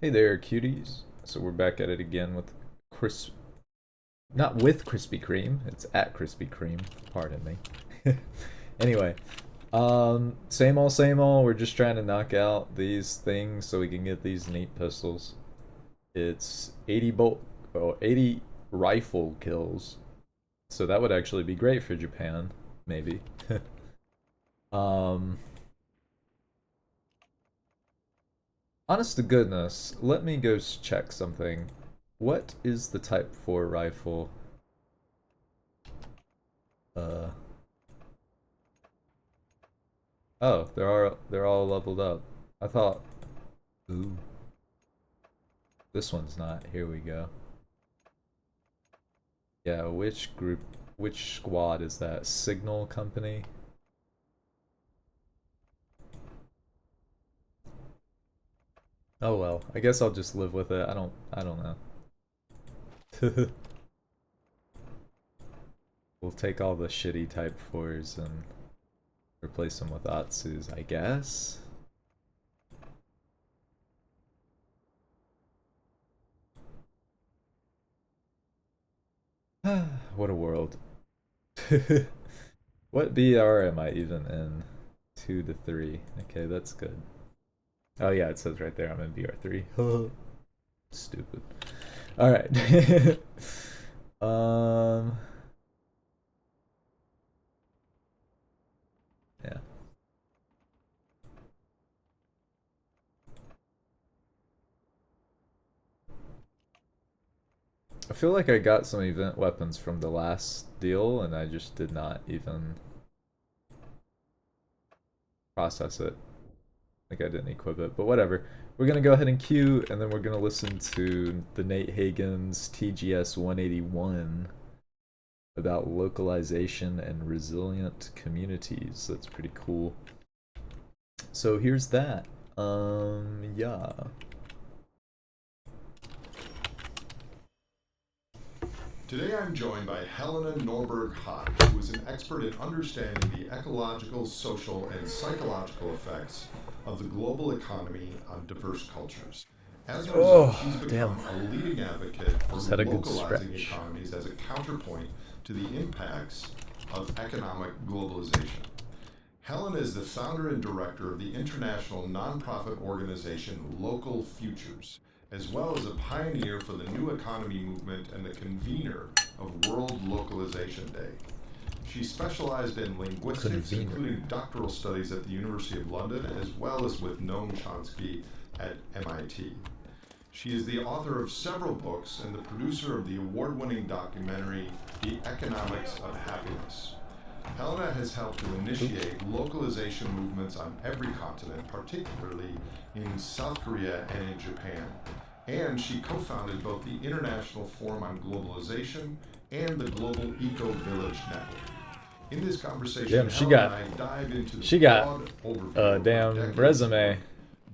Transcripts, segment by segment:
Hey there, cuties. So we're back at it again with Chris. Not with Krispy Kreme. It's at Krispy Kreme. Pardon me. Anyway, same old, same old. We're just trying to knock out these things so we can get these neat pistols. It's 80 bolt, or 80 rifle kills. So that would actually be great for Japan, maybe. um, Honest to goodness, let me go check something. What is the Type 4 rifle? Uh, oh, they're all leveled up. I thought, ooh, this one's not. Here we go. Yeah, which squad is that? Signal Company? Oh well, I guess I'll just live with it. I don't know. We'll take all the shitty Type 4s and replace them with Atsus, I guess. What a world. What BR am I even in? 2 to 3. Okay, that's good. Oh yeah, it says right there I'm in BR3. Stupid. Alright. um yeah. I feel like I got some event weapons from the last deal and I just did not even process it. Like I didn't equip it, but whatever. We're gonna go ahead and queue, and then we're gonna listen to the Nate Hagen's TGS 181 about localization and resilient communities. That's pretty cool. So here's that. Yeah. Today I'm joined by Helena Norberg-Hodge, who is an expert in understanding the ecological, social, and psychological effects of the global economy on diverse cultures. As a result, Oh, she's damn. become a leading advocate for Just had a good localizing stretch. economies as a counterpoint to the impacts of economic globalization. Helen is the founder and director of the international nonprofit organization Local Futures, as well as a pioneer for the New Economy movement and the convener of World Localization Day. She specialized in linguistics, Convener. including doctoral studies at the University of London, as well as with Noam Chomsky at MIT. She is the author of several books and the producer of the award-winning documentary, The Economics of Happiness. Helena has helped to initiate localization movements on every continent, particularly in South Korea and in Japan. And she co-founded both the International Forum on Globalization and the Global Eco Village Network. In this conversation, Damn, Helen and I dive into she the got broad overview a of her damn decades resume. work,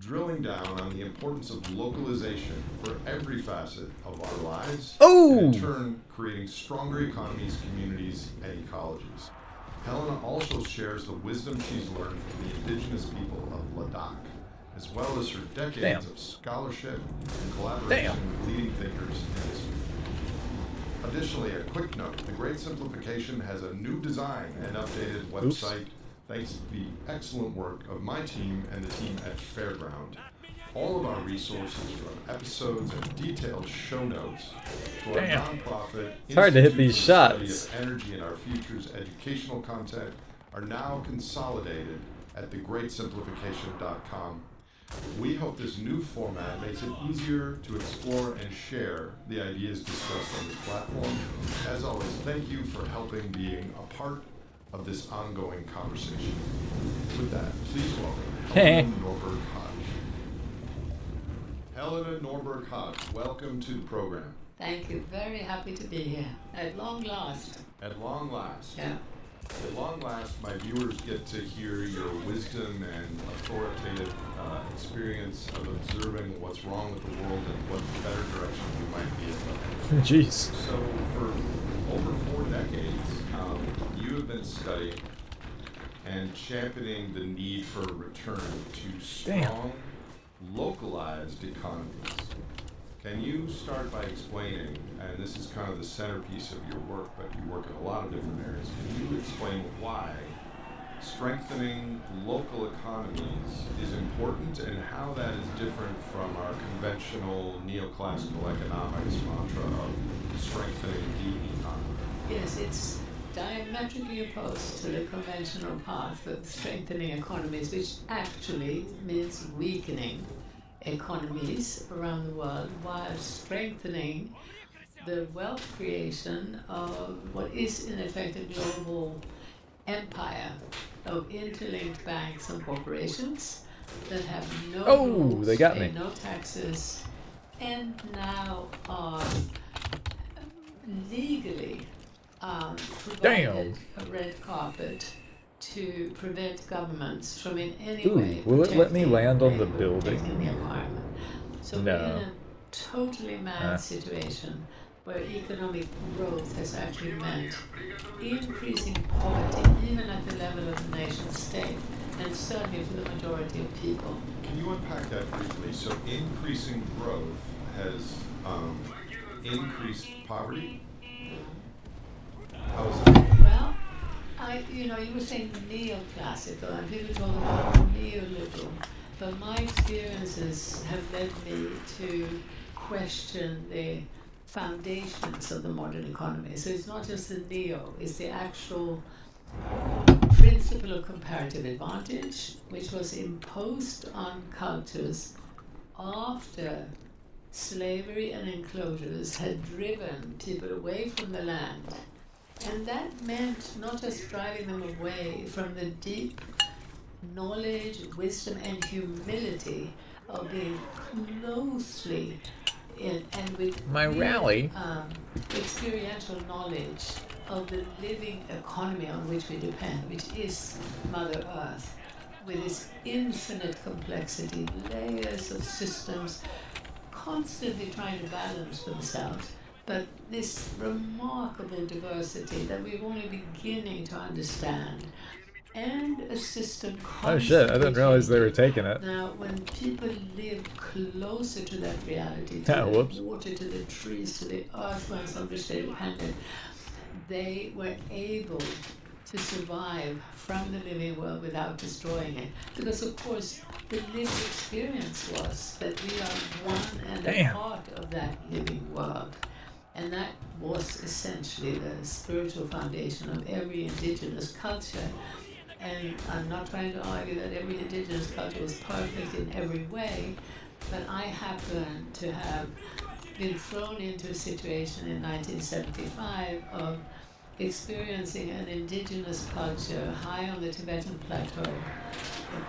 drilling down on the importance of localization for every facet of our lives, and in Oh! turn, creating stronger economies, communities, and ecologies. Helena also shares the wisdom she's learned from the indigenous people of Ladakh, as well as her decades of scholarship and collaboration with leading thinkers in this field. Additionally, a quick note, The Great Simplification has a new design and updated website thanks to the excellent work of my team and the team at Fairground. All of our resources from episodes and detailed show notes to our nonprofit It's hard to hit these Institute for the Study shots. of Energy and Our Future's educational content are now consolidated at thegreatsimplification.com. We hope this new format makes it easier to explore and share the ideas discussed on this platform. As always, thank you for helping being a part of this ongoing conversation. With that, please welcome Helena Norberg-Hodge. Helena Norberg-Hodge, welcome to the program. Thank you. Very happy to be here. At long last. At long last. Yeah. At long last, my viewers get to hear your wisdom and authoritative experience of observing what's wrong with the world and what better direction we might be in. Jeez. So, for over 4 decades, you have been studying and championing the need for a return to strong localized economies. Can you start by explaining, and this is kind of the centerpiece of your work, but you work in a lot of different areas, can you explain why strengthening local economies is important and how that is different from our conventional neoclassical economics mantra of strengthening the economy? Yes, it's diametrically opposed to the conventional path of strengthening economies, which actually means weakening economies around the world while strengthening the wealth creation of what is in effect a global empire of interlinked banks and corporations that have no rules, they got pay me. no taxes, and now are legally provided a red carpet to prevent governments from in any way will it let me protecting land on the labor, building? protecting the environment. So we're in a totally mad situation where economic growth has actually meant increasing poverty even at the level of the nation state, and certainly for the majority of people. Can you unpack that briefly? So increasing growth has increased poverty? How is that? Well, you were saying neoclassical, and people talk about neoliberal, but my experiences have led me to question the foundations of the modern economy. So it's not just the neo, it's the actual principle of comparative advantage, which was imposed on cultures after slavery and enclosures had driven people away from the land. And that meant not just driving them away from the deep knowledge, wisdom, and humility of being closely in and with My real, rally. Experiential knowledge of the living economy on which we depend, which is Mother Earth, with its infinite complexity, layers of systems constantly trying to balance themselves, but this remarkable diversity that we're only beginning to understand, and a system constantly Oh shit, I didn't realize they were changing. taking it. Now, when people live closer to that reality, Ah, to whoops. the water, to the trees, to the earthworms on which they depended, they were able to survive from the living world without destroying it. Because, of course, the lived experience was that we are one and a part of that living world. And that was essentially the spiritual foundation of every indigenous culture. And I'm not trying to argue that every indigenous culture was perfect in every way, but I happen to have been thrown into a situation in 1975 of experiencing an indigenous culture high on the Tibetan plateau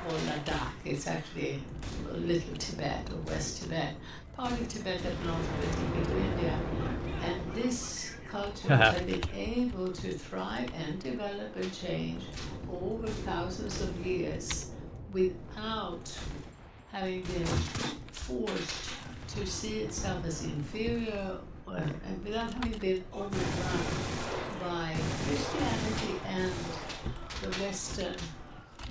called Ladakh. It's actually Little Tibet or West Tibet, part of Tibet that belongs politically to India. And this culture has been able to thrive and develop and change over thousands of years without having been forced to see itself as inferior and without having been overrun by Christianity and the Western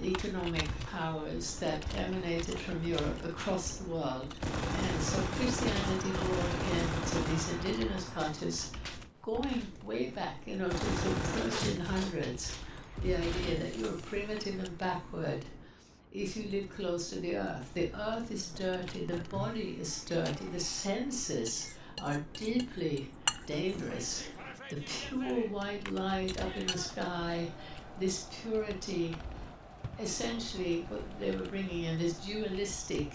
economic powers that emanated from Europe across the world. And so Christianity brought into these indigenous cultures, going way back, to the 1300s, the idea that you're primitive and backward if you live close to the earth. The earth is dirty, the body is dirty, the senses are deeply dangerous. The pure white light up in the sky, this purity, essentially what they were bringing in, this dualistic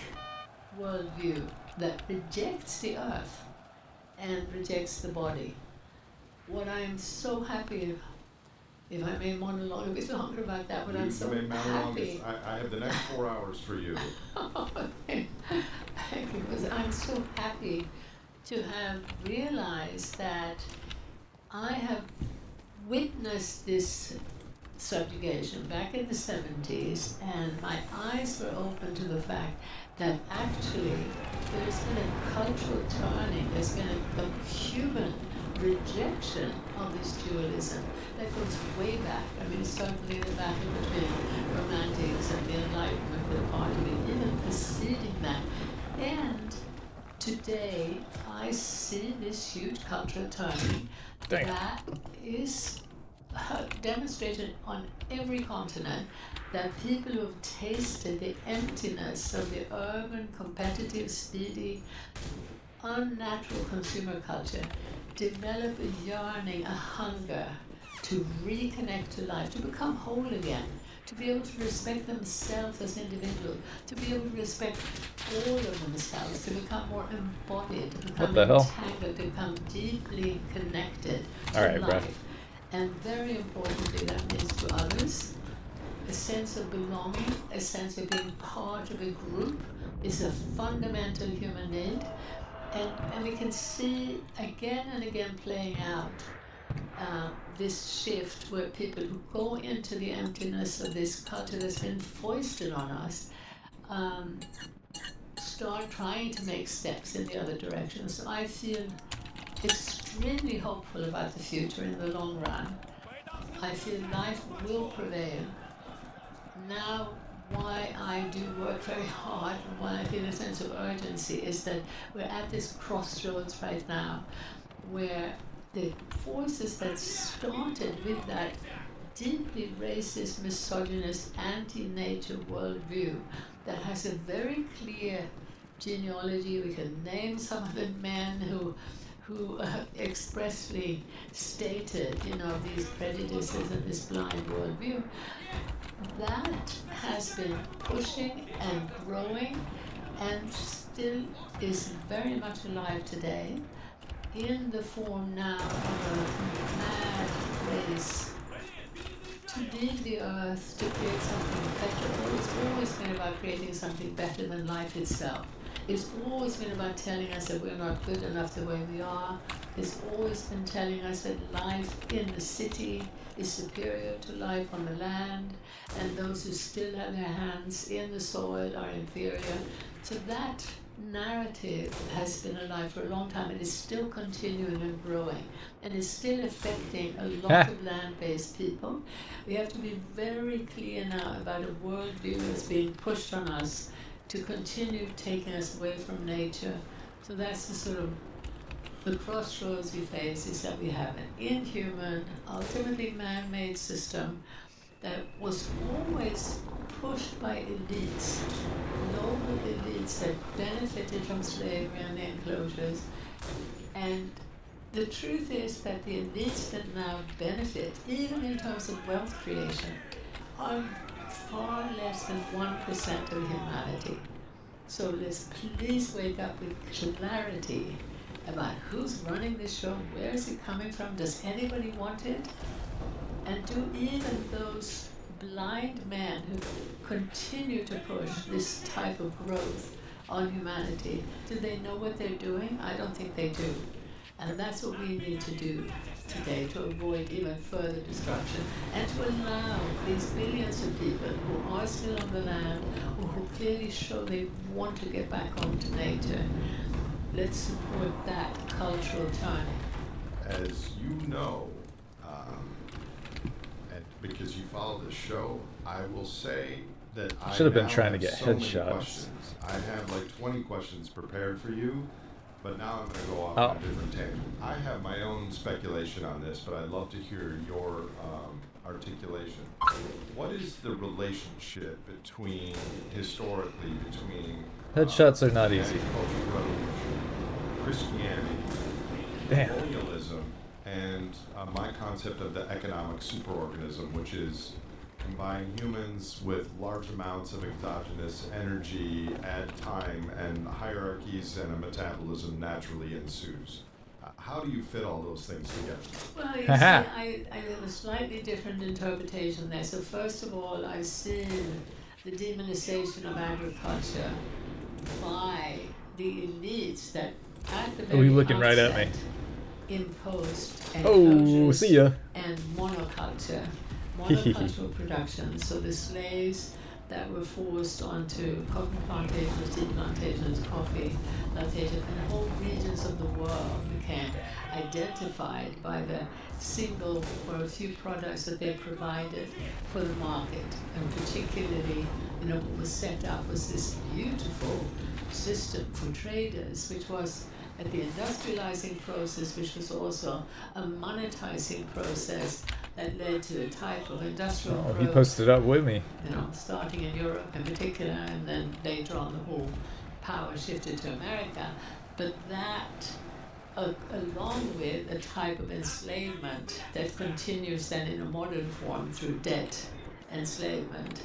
worldview that rejects the earth and rejects the body. What I am so happy, if I may monologue a bit longer about that, but I'm so happy. I have the next 4 hours for you. Thank you, because I'm so happy to have realized that I have witnessed this subjugation back in the 70s, and my eyes were open to the fact that actually there's been a cultural turning, there's been a human rejection of this dualism that goes way back. I mean, certainly the battle between Romantics and the Enlightenment were part of it, even preceding that. And today, I see this huge cultural turning that is demonstrated on every continent, that people who have tasted the emptiness of the urban, competitive, speedy, unnatural consumer culture develop a yearning, a hunger to reconnect to life, to become whole again, to be able to respect themselves as individuals, to be able to respect all of themselves, to become more embodied, to become entangled, to become deeply connected to life. And very importantly, that means to others, a sense of belonging, a sense of being part of a group is a fundamental human need. And we can see again and again playing out this shift where people who go into the emptiness of this culture that's been foisted on us start trying to make steps in the other direction. So I feel extremely hopeful about the future in the long run. I feel life will prevail. Now, why I do work very hard and why I feel a sense of urgency is that we're at this crossroads right now where the forces that started with that deeply racist, misogynist, anti-nature worldview that has a very clear genealogy. We can name some of the men who expressly stated, these prejudices and this blind worldview. That has been pushing and growing and still is very much alive today in the form now of a mad race to leave the earth, to create something better. It's always been about creating something better than life itself. It's always been about telling us that we're not good enough the way we are. It's always been telling us that life in the city is superior to life on the land, and those who still have their hands in the soil are inferior. So that narrative has been alive for a long time and is still continuing and growing and is still affecting a lot of land-based people. We have to be very clear now about a worldview that's being pushed on us to continue taking us away from nature. So that's the sort of the crossroads we face, is that we have an inhuman, ultimately man-made system that was always pushed by elites, global elites that benefited from slavery and the enclosures. And the truth is that the elites that now benefit, even in terms of wealth creation, are far less than 1% of humanity. So let's please wake up with clarity about who's running this show, where is it coming from, does anybody want it? And do even those blind men who continue to push this type of growth on humanity, do they know what they're doing? I don't think they do. And that's what we need to do today to avoid even further destruction and to allow these billions of people who are still on the land or who clearly show they want to get back onto nature. Let's support that cultural turning. As you know, and because you follow the show, I will say that I should have been now trying to have get so many headshots. questions. I have like 20 questions prepared for you, but now I'm going to go off on a different tangent. I have my own speculation on this, but I'd love to hear your articulation. What is the relationship historically between headshots are not easy. Agricultural Revolution, Christianity, colonialism, and my concept of the economic superorganism, which is combine humans with large amounts of exogenous energy, add time, and hierarchies and a metabolism naturally ensues. How do you fit all those things together? Well, you see, I have a slightly different interpretation there. So first of all, I've seen the demonization of agriculture by the elites that at the very looking right at me. imposed See ya. and monocultural production. So the slaves that were forced onto cotton plantations, tea plantations, coffee plantations, and whole regions of the world became identified by the single or a few products that they provided for the market. And particularly, what was set up was this beautiful system for traders, which was at the industrializing process, which was also a monetizing process that led to a type of industrial growth. He posted up with me. Starting in Europe in particular, and then later on the whole power shifted to America. But that, along with a type of enslavement that continues then in a modern form through debt enslavement,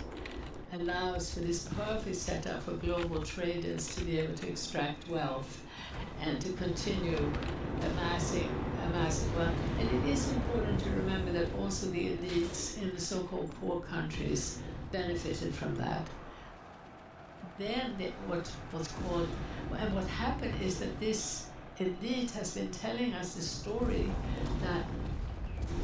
allows for this perfect setup for global traders to be able to extract wealth and to continue amassing wealth. And it is important to remember that also the elites in the so-called poor countries benefited from that. Then what happened is that this elite has been telling us the story that,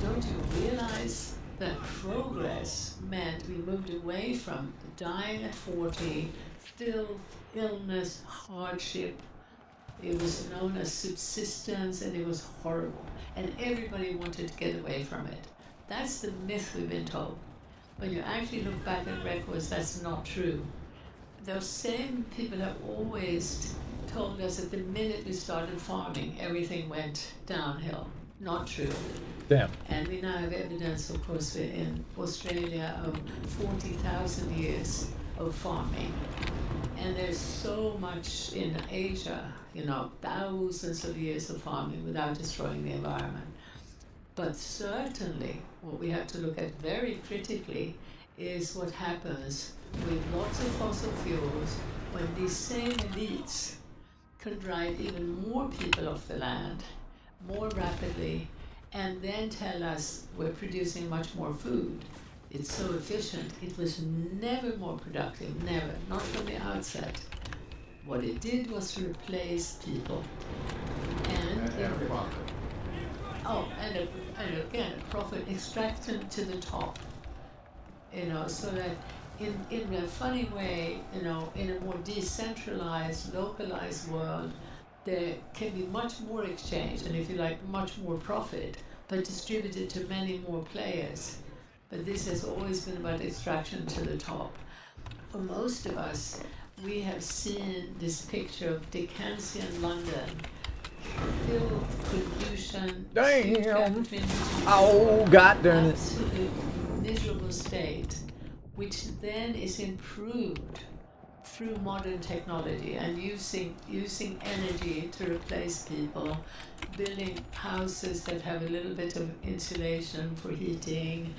don't you realize that progress meant we moved away from dying at 40, filth, illness, hardship. It was known as subsistence, and it was horrible. And everybody wanted to get away from it. That's the myth we've been told. When you actually look back at records, that's not true. Those same people have always told us that the minute we started farming, everything went downhill. Not true. Damn. And we now have evidence, of course, in Australia of 40,000 years of farming. And there's so much in Asia, thousands of years of farming without destroying the environment. But certainly, what we have to look at very critically is what happens with lots of fossil fuels when these same elites can drive even more people off the land more rapidly, and then tell us we're producing much more food. It's so efficient. It was never more productive, never, not from the outset. What it did was to replace people. And a profit. And again, a profit extraction to the top. So that in a funny way, in a more decentralized, localized world, there can be much more exchange, and if you like, much more profit, but distributed to many more players. But this has always been about extraction to the top. For most of us, we have seen this picture of Dickensian London, filled with pollution, Damn! Oh, God darn it. Absolute miserable state, which then is improved through modern technology and using energy to replace people, building houses that have a little bit of insulation for heating,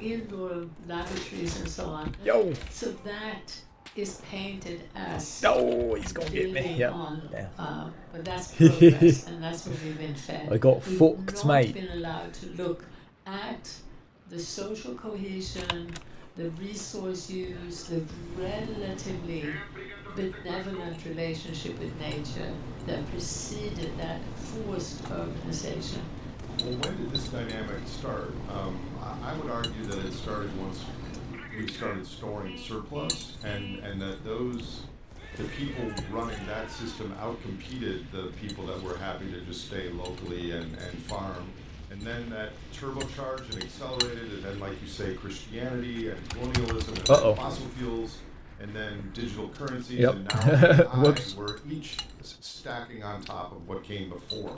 indoor lavatories and so on. Yo! So that is painted as He's gonna get me. Yep. But that's progress, and that's what we've been fed. I got We've fucked, not mate. been allowed to look at the social cohesion, the resource use, the relatively benevolent relationship with nature that preceded that forced urbanization. Well, when did this dynamic start? I would argue that it started once we started storing surplus, and that the people running that system outcompeted the people that were happy to just stay locally and farm. And then that turbocharged and accelerated, and then, like you say, Christianity and colonialism and then fossil fuels, and then digital currencies, and now we're each stacking on top of what came before.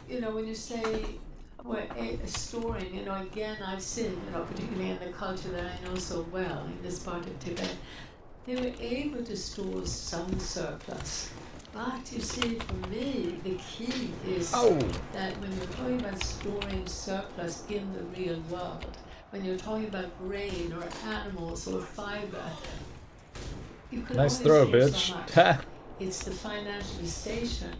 When you say storing, again, I've seen, particularly in the culture that I know so well, in this part of Tibet, they were able to store some surplus. But you see, for me, the key is that when you're talking about storing surplus in the real world, when you're talking about grain or animals or fiber, you can Nice only throw, store bitch. so much. It's the financialization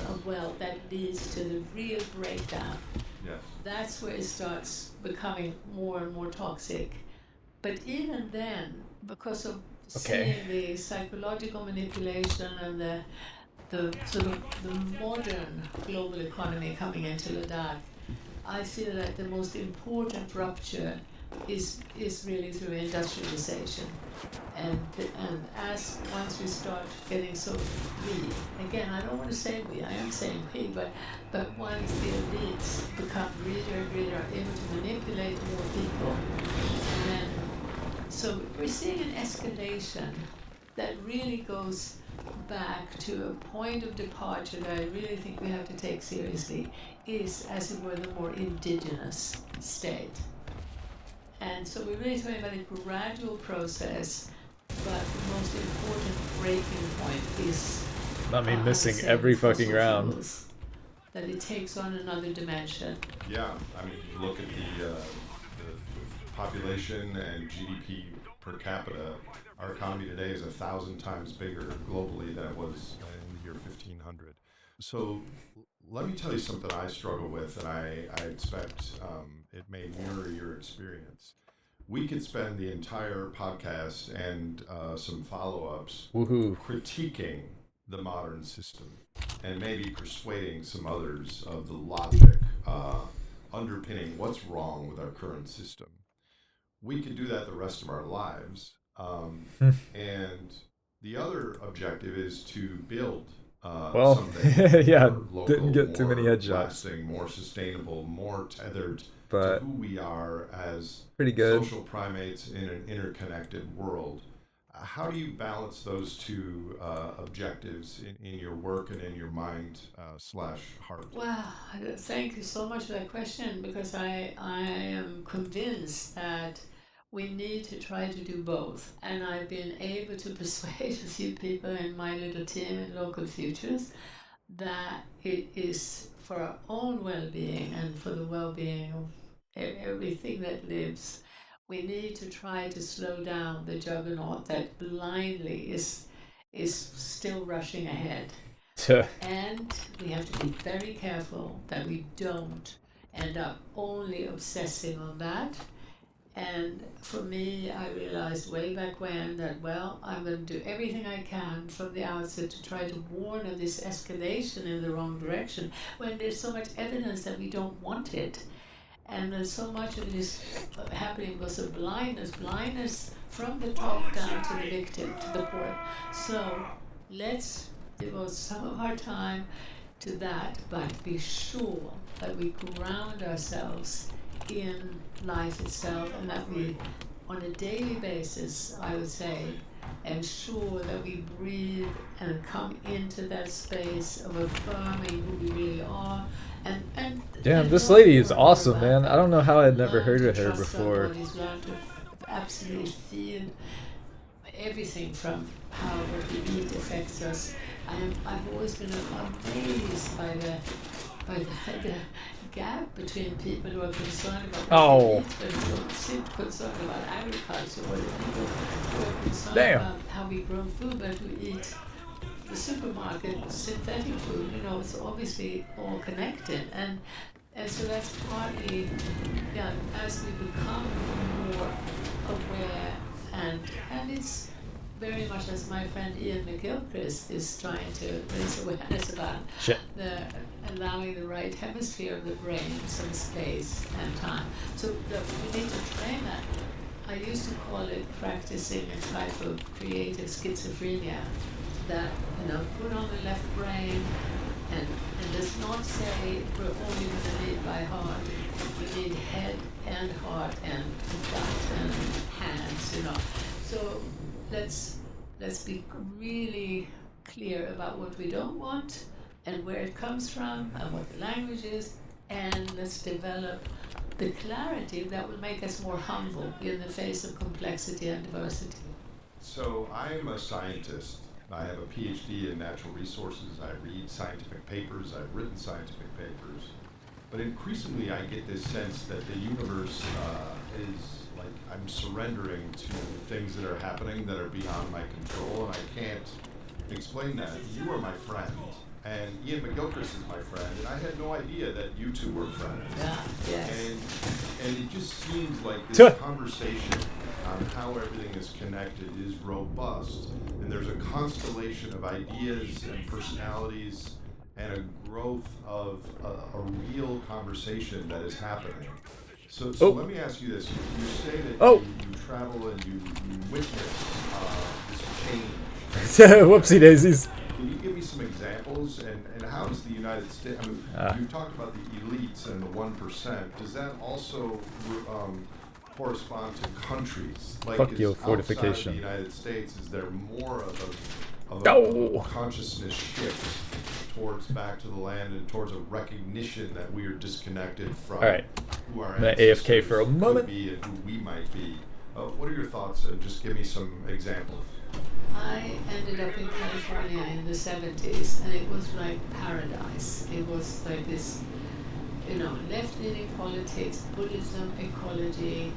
of wealth that leads to the real breakdown. Yes. That's where it starts becoming more and more toxic. But even then, because of seeing the psychological manipulation and the sort of the modern global economy coming into Ladakh, I feel that the most important rupture is really through industrialization. And as once we start getting so again, I don't want to say we, I am saying we, but once the elites become greater and greater, are able to manipulate more people, and then so we're seeing an escalation that really goes back to a point of departure that I really think we have to take seriously, is, as it were, the more indigenous state. And so we're really talking about a gradual process, but the most important breaking point is Not me missing every fucking round. fuels, that it takes on another dimension. Yeah, I mean, you look at the population and GDP per capita. Our economy today is 1,000 times bigger globally than it was in the year 1500. So let me tell you something I struggle with, and I expect it may mirror your experience. We could spend the entire podcast and some follow-ups Woohoo. critiquing the modern system and maybe persuading some others of the logic underpinning what's wrong with our current system. We could do that the rest of our lives. And the other objective is to build something yeah, more local, didn't get too many more headshots. lasting, more sustainable, more tethered But to who we are as pretty good. social primates in an interconnected world. How do you balance those two objectives in your work and in your mind / heart? Well, thank you so much for that question, because I am convinced that we need to try to do both. And I've been able to persuade a few people in my little team in Local Futures that it is for our own well-being and for the well-being of everything that lives. We need to try to slow down the juggernaut that blindly is still rushing ahead. And we have to be very careful that we don't end up only obsessing on that. And for me, I realized way back when that, well, I'm going to do everything I can from the outset to try to warn of this escalation in the wrong direction, when there's so much evidence that we don't want it. And then so much of it is happening because of blindness from the top down to the victim, to the poor. So let's devote some of our time to that, but be sure that we ground ourselves in life itself, and that we, on a daily basis, I would say, ensure that we breathe and come into that space of affirming who we really are. Damn, this lady is awesome, man. I don't know how I'd never heard of her before. Learn to absolutely feel everything from how what we eat affects us. I've always been amazed by the gap between people who are concerned about what they eat, but who don't seem concerned about agriculture, or the people who are concerned about how we grow food, but who eat the supermarket synthetic food. You know, it's obviously all connected, and so that's partly, yeah, as we become more aware, and it's very much as my friend Ian McGilchrist is trying to raise awareness about, allowing the right hemisphere of the brain some space and time. So we need to train that. I used to call it practicing a type of creative schizophrenia, that, you know, put on the left brain and does not say we're only going to lead by heart. We need head and heart and gut and hands, you know. So let's be really clear about what we don't want and where it comes from and what the language is, and let's develop the clarity that will make us more humble in the face of complexity and diversity. So I'm a scientist. I have a PhD in natural resources. I read scientific papers. I've written scientific papers. But increasingly I get this sense that the universe is like I'm surrendering to things that are happening that are beyond my control, and I can't explain that. You are my friend, and Ian McGilchrist is my friend, and I had no idea that you two were friends. Yeah, yes. And it just seems like this conversation on how everything is connected is robust, and there's a constellation of ideas and personalities and a growth of a real conversation that is happening. So let me ask you this. You say that Oh. you travel and you witness this change. Whoopsie daisies. Can you give me some examples? And how does the United States, I mean, you talked about the elites and the 1%. Does that also correspond to countries? Like, Fuck is your outside fortification. the United States, is there more of a Oh. consciousness shift towards back to the land and towards a recognition that we are disconnected from Alright. who our I'm gonna AFK for a ancestors moment. could be and who we might be? What are your thoughts? Just give me some examples. I ended up in California in the 70s, and it was like paradise. It was like this, left-leaning politics, Buddhism, ecology,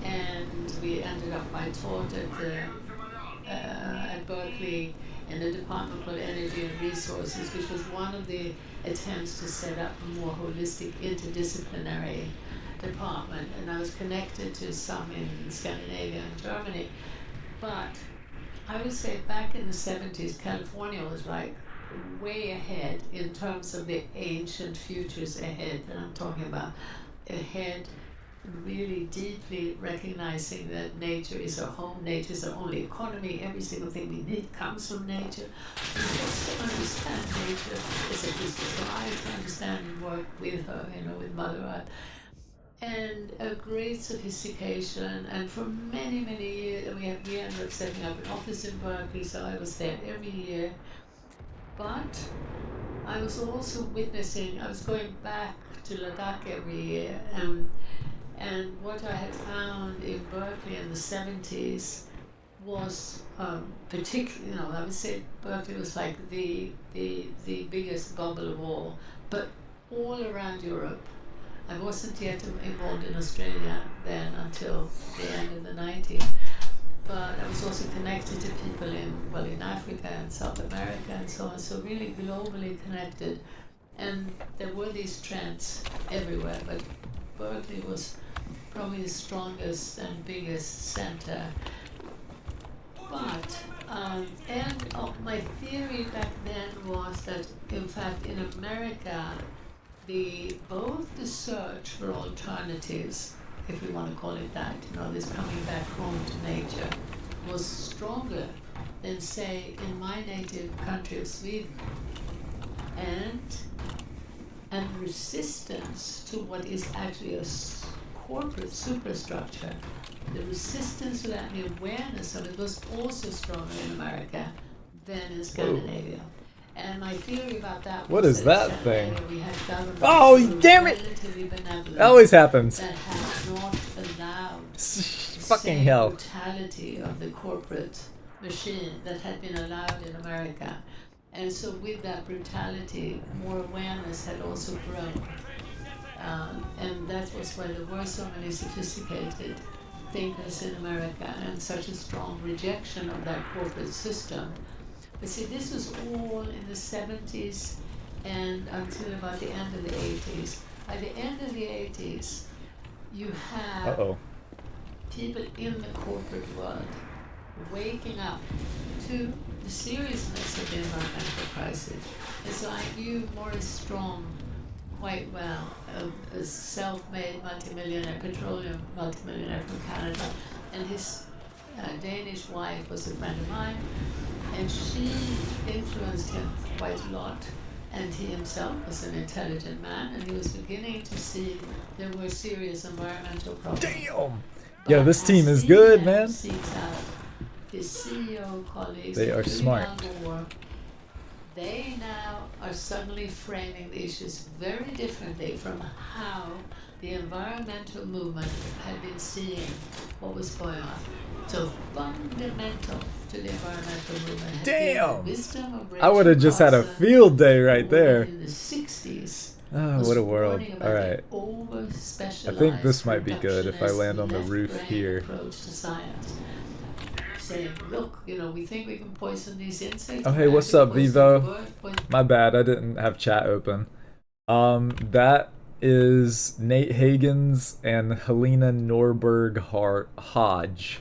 and we ended up, I taught at Berkeley in the department called Energy and Resources, which was one of the attempts to set up a more holistic, interdisciplinary department. And I was connected to some in Scandinavia and Germany. But I would say back in the 70s, California was like way ahead in terms of the ancient futures ahead. And I'm talking about ahead, really deeply recognizing that nature is our home, nature is our only economy, every single thing we need comes from nature. Just to understand nature is a business, so I to understand and work with her, with Mother Earth. And a great sophistication, and for many, many years, we ended up setting up an office in Berkeley, so I was there every year. But I was also witnessing, I was going back to Ladakh every year, and what I had found in Berkeley in the 70s was particularly, I would say Berkeley was like the biggest bubble of all, but all around Europe. I wasn't yet involved in Australia then until the end of the 90s, but I was also connected to people in Africa and South America and so on, so really globally connected. And there were these trends everywhere, but Berkeley was probably the strongest and biggest center. But, my theory back then was that, in fact, in America, both the search for alternatives, if we want to call it that, this coming back home to nature, was stronger than, say, in my native country of Sweden. And resistance to what is actually a corporate superstructure, the resistance to that, the awareness of it was also stronger in America than in Scandinavia. Whoa. And my theory about that what was is that thing? We had oh, damn it! That always happens. That had not allowed fucking hell brutality of the corporate machine that had been allowed in America. And so with that brutality, more awareness had also grown. And that was why there were so many sophisticated thinkers in America and such a strong rejection of that corporate system. But see, this was all in the 70s and until about the end of the 80s. By the end of the 80s, you have people in the corporate world waking up to the seriousness of the environmental crisis. And so I knew Maurice Strong quite well, a self-made multimillionaire, petroleum multimillionaire from Canada, and his Danish wife was a friend of mine, and she influenced him quite a lot. And he himself was an intelligent man, and he was beginning to see there were serious environmental problems. Damn! Yo, this team is good, man. Seeks out his CEO colleagues, they are smart. They now are suddenly framing the issues very differently from how the environmental movement had been seeing what was going on. So fundamental to the environmental movement had been the wisdom of Rachel I would have just had a field day right there. In the 60s. Oh, what a world. Alright. I think this might be good if I land on the roof here. Saying, look, we think we can poison these insects. Oh, hey, what's up, Vivo? My bad, I didn't have chat open. That is Nate Hagens and Helena Norberg Hodge.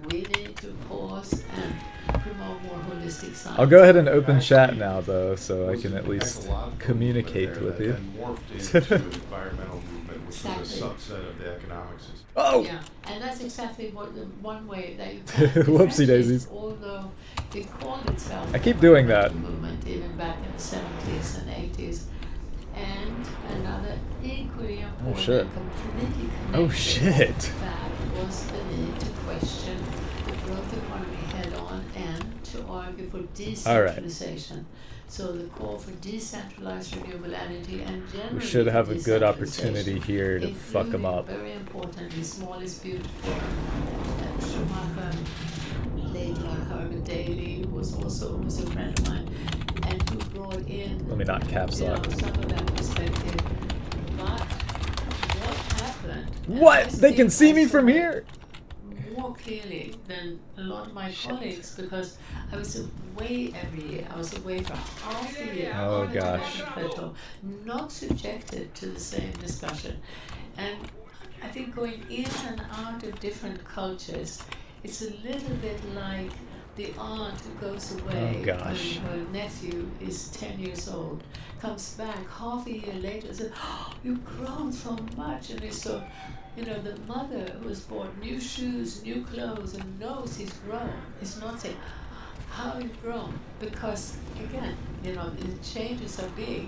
We need to pause and promote more holistic science. I'll go ahead and open chat now, though, so I can at least communicate with you. And morphed into an environmental movement which was a Exactly. subset of the economic system. Oh! Yeah, and that's exactly what the one way that you can Whoopsie differentiate, daisies. although it called itself I the keep doing that. environmental movement even back in the 70s and 80s. And another equally important shit. and completely connected Oh shit! fact was the need to question the growth economy head on and to argue for decentralization. So the call for decentralized renewable energy and generally We should have a good decentralization, opportunity here to fuck them including, up. very importantly, small is beautiful. Schumacher, later on Herman Daly, who was a friend of mine, and who brought in, Let me not caps lock. some of that perspective. But what happened? and What? I They can think see I me saw from it here? more clearly than a lot of my colleagues because I was away every year. I was away for half a year Oh, on the gosh. Tibetan Plateau, not subjected to the same discussion. And I think going in and out of different cultures, it's a little bit like the aunt who goes away Oh, gosh. when her nephew is 10 years old, comes back half a year later and says, oh, you've grown so much. And it's so, the mother who has bought new shoes, new clothes, and knows he's grown, is not saying, how you've grown. Because, again, the changes are big,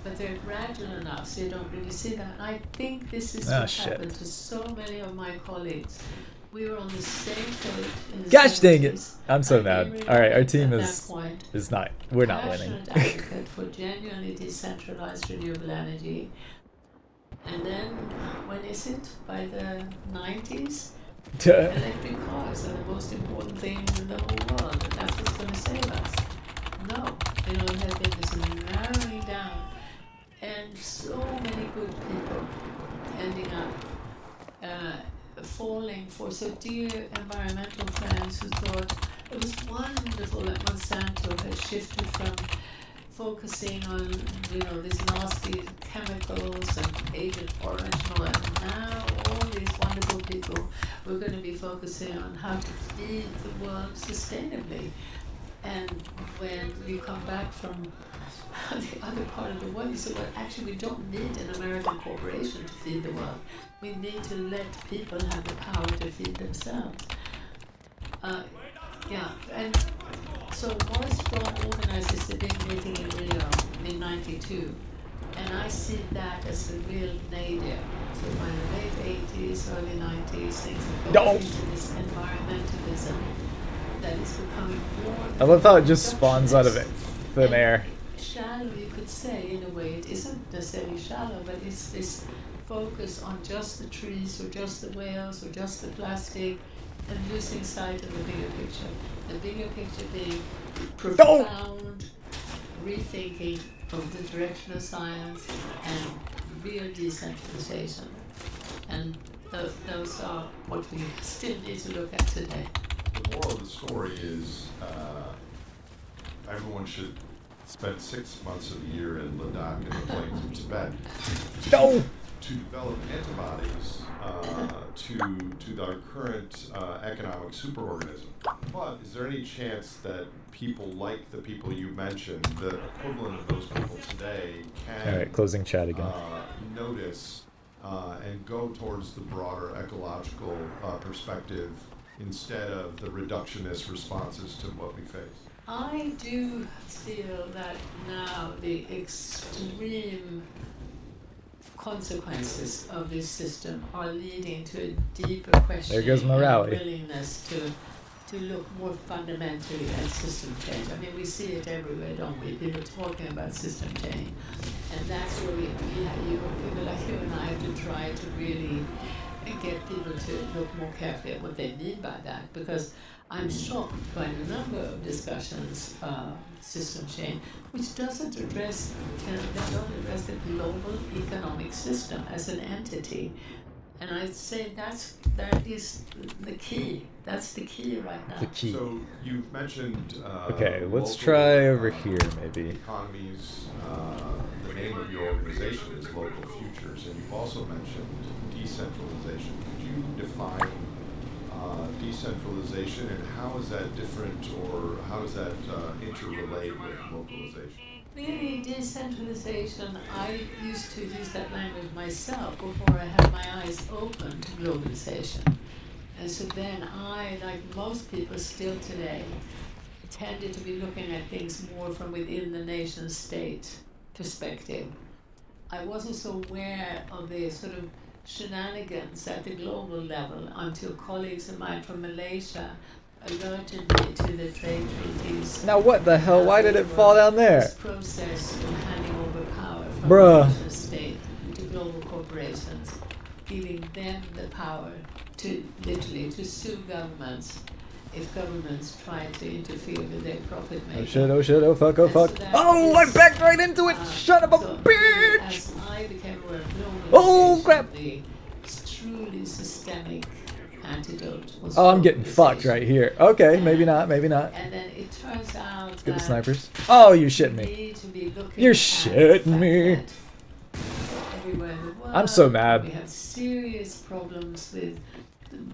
but they're gradual enough so you don't really see them. And I think this is what shit. happened to so many of my colleagues. We were on the same page in the Gosh dang it! 70s. I'm so I mad. really Alright, our at team that is point, not. We're not winning. passionate advocate for genuinely decentralized renewable energy. And then, when is it? By the 90s, electric cars are the most important thing in the whole world, and that's what's going to save us. No, it has been this narrowing down, and so many good people ending up falling for so dear environmental friends who thought it was wonderful that Monsanto had shifted from focusing on these nasty chemicals and Agent Orange and all that. And now all these wonderful people we're going to be focusing on how to feed the world sustainably. And when you come back from the other part of the world, you say, well, actually, we don't need an American corporation to feed the world. We need to let people have the power to feed themselves. And so Morris Strong organizes the big meeting in Rio in '92, and I see that as the real nadir. So by the late '80s, early '90s, things are going into this environmentalism that is becoming more. I love how it just spawns out of it, thin air. Shallow, you could say, in a way. It isn't necessarily shallow, but it's this focus on just the trees or just the whales or just the plastic and losing sight of the bigger picture. The bigger picture being profound rethinking of the direction of science and real decentralization. And those are what we still need to look at today. The moral of the story is everyone should spend 6 months of the year in Ladakh in the plains of Tibet to develop antibodies to our current economic superorganism. But is there any chance that people like the people you mentioned, the equivalent of those people today, can Alright, closing chat again. notice and go towards the broader ecological perspective instead of the reductionist responses to what we face? I do feel that now the extreme consequences of this system are leading to a deeper question. There goes morality. And willingness to look more fundamentally at system change. I mean, we see it everywhere, don't we? People talking about system change. And that's where people like you and I have to try to really get people to look more carefully at what they mean by that, because I'm shocked by the number of discussions, system change, which doesn't address, they don't address the global economic system as an entity. And I'd say that is the key. That's the key right now. The key. So you've mentioned Okay, let's local, try over here maybe. economies. The name of your organization is Local Futures, and you've also mentioned decentralization. Could you define decentralization, and how is that different, or how does that interrelate with localization? Really, decentralization, I used to use that language myself before I had my eyes open to globalization. And so then I, like most people still today, tended to be looking at things more from within the nation state perspective. I wasn't so aware of the sort of shenanigans at the global level until colleagues of mine from Malaysia alerted me to the trade treaties. Now what the hell? Why did it fall down there? This process of handing over power from Bruh. the nation state to global corporations, giving them the power to literally to sue governments if governments try to interfere with their profit making. Oh shit, oh shit, oh fuck, oh fuck. Oh, I backed right into it! Son of a bitch! As I became aware of globalization, Oh, crap. the truly systemic antidote was Oh, I'm getting fucked globalization. right here. Okay, maybe not, maybe not. And then it turns out Let's get the that snipers. Oh, you shitting we me. need to be looking You're at shitting the fact me. that everywhere in the world, I'm so mad. we have serious problems with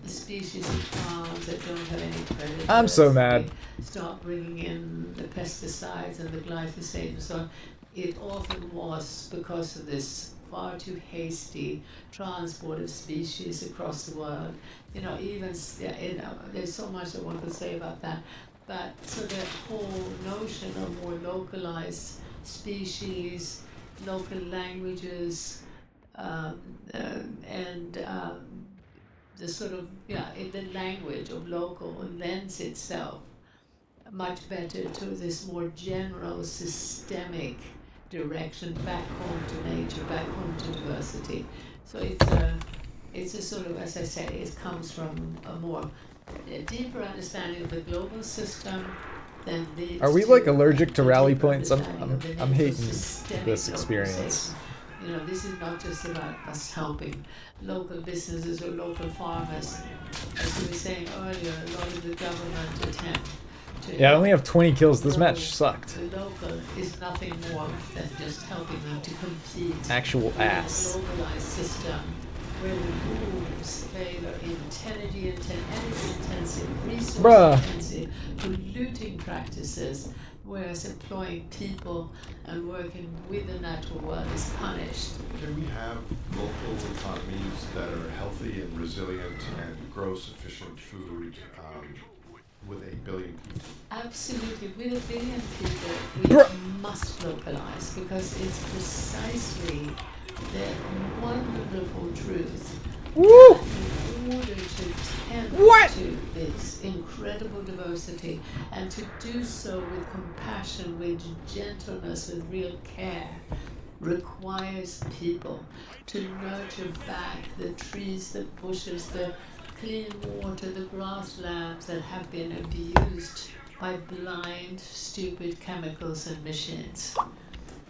the species of plants that don't have any predators. I'm so mad. We start bringing in the pesticides and the glyphosate and so on. It often was because of this far too hasty transport of species across the world. There's so much that one could say about that. But so the whole notion of more localized species, local languages, and the sort of, the language of local lends itself much better to this more general systemic direction back home to nature, back home to diversity. So it's a sort of, as I say, it comes from a deeper understanding of the global system than leads Are we to like allergic to a rally deeper points? understanding of the I'm need for hating systemic this experience. localization. This is not just about us helping local businesses or local farmers. As we were saying earlier, a lot of the government attempt to Yeah, I only have 20 kills. This grow match sucked. the local is nothing more than just helping them to compete Actual with ass. a globalized system where the rules favor energy-intensive, resource-intensive, polluting practices, whereas employing people and working with the natural world is punished. Can we have local economies that are healthy and resilient and grow sufficient food with 8 billion people? Absolutely. With 1 billion people, we must localize because it's precisely the wonderful truth Woo! that in order to tend to this incredible diversity and to do so with compassion, with gentleness, with real care, requires people to nurture back the trees, the bushes, the clean water, the grasslands that have been abused by blind, stupid chemicals and machines.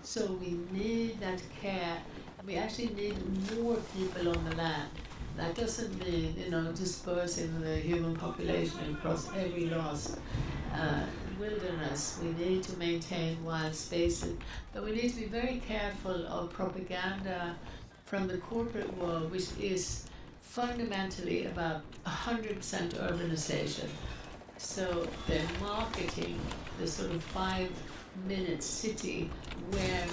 So we need that care. We actually need more people on the land. That doesn't mean, dispersing the human population across every lost wilderness. We need to maintain wild spaces, but we need to be very careful of propaganda from the corporate world, which is fundamentally about 100% urbanization. So they're marketing the sort of 5-minute city where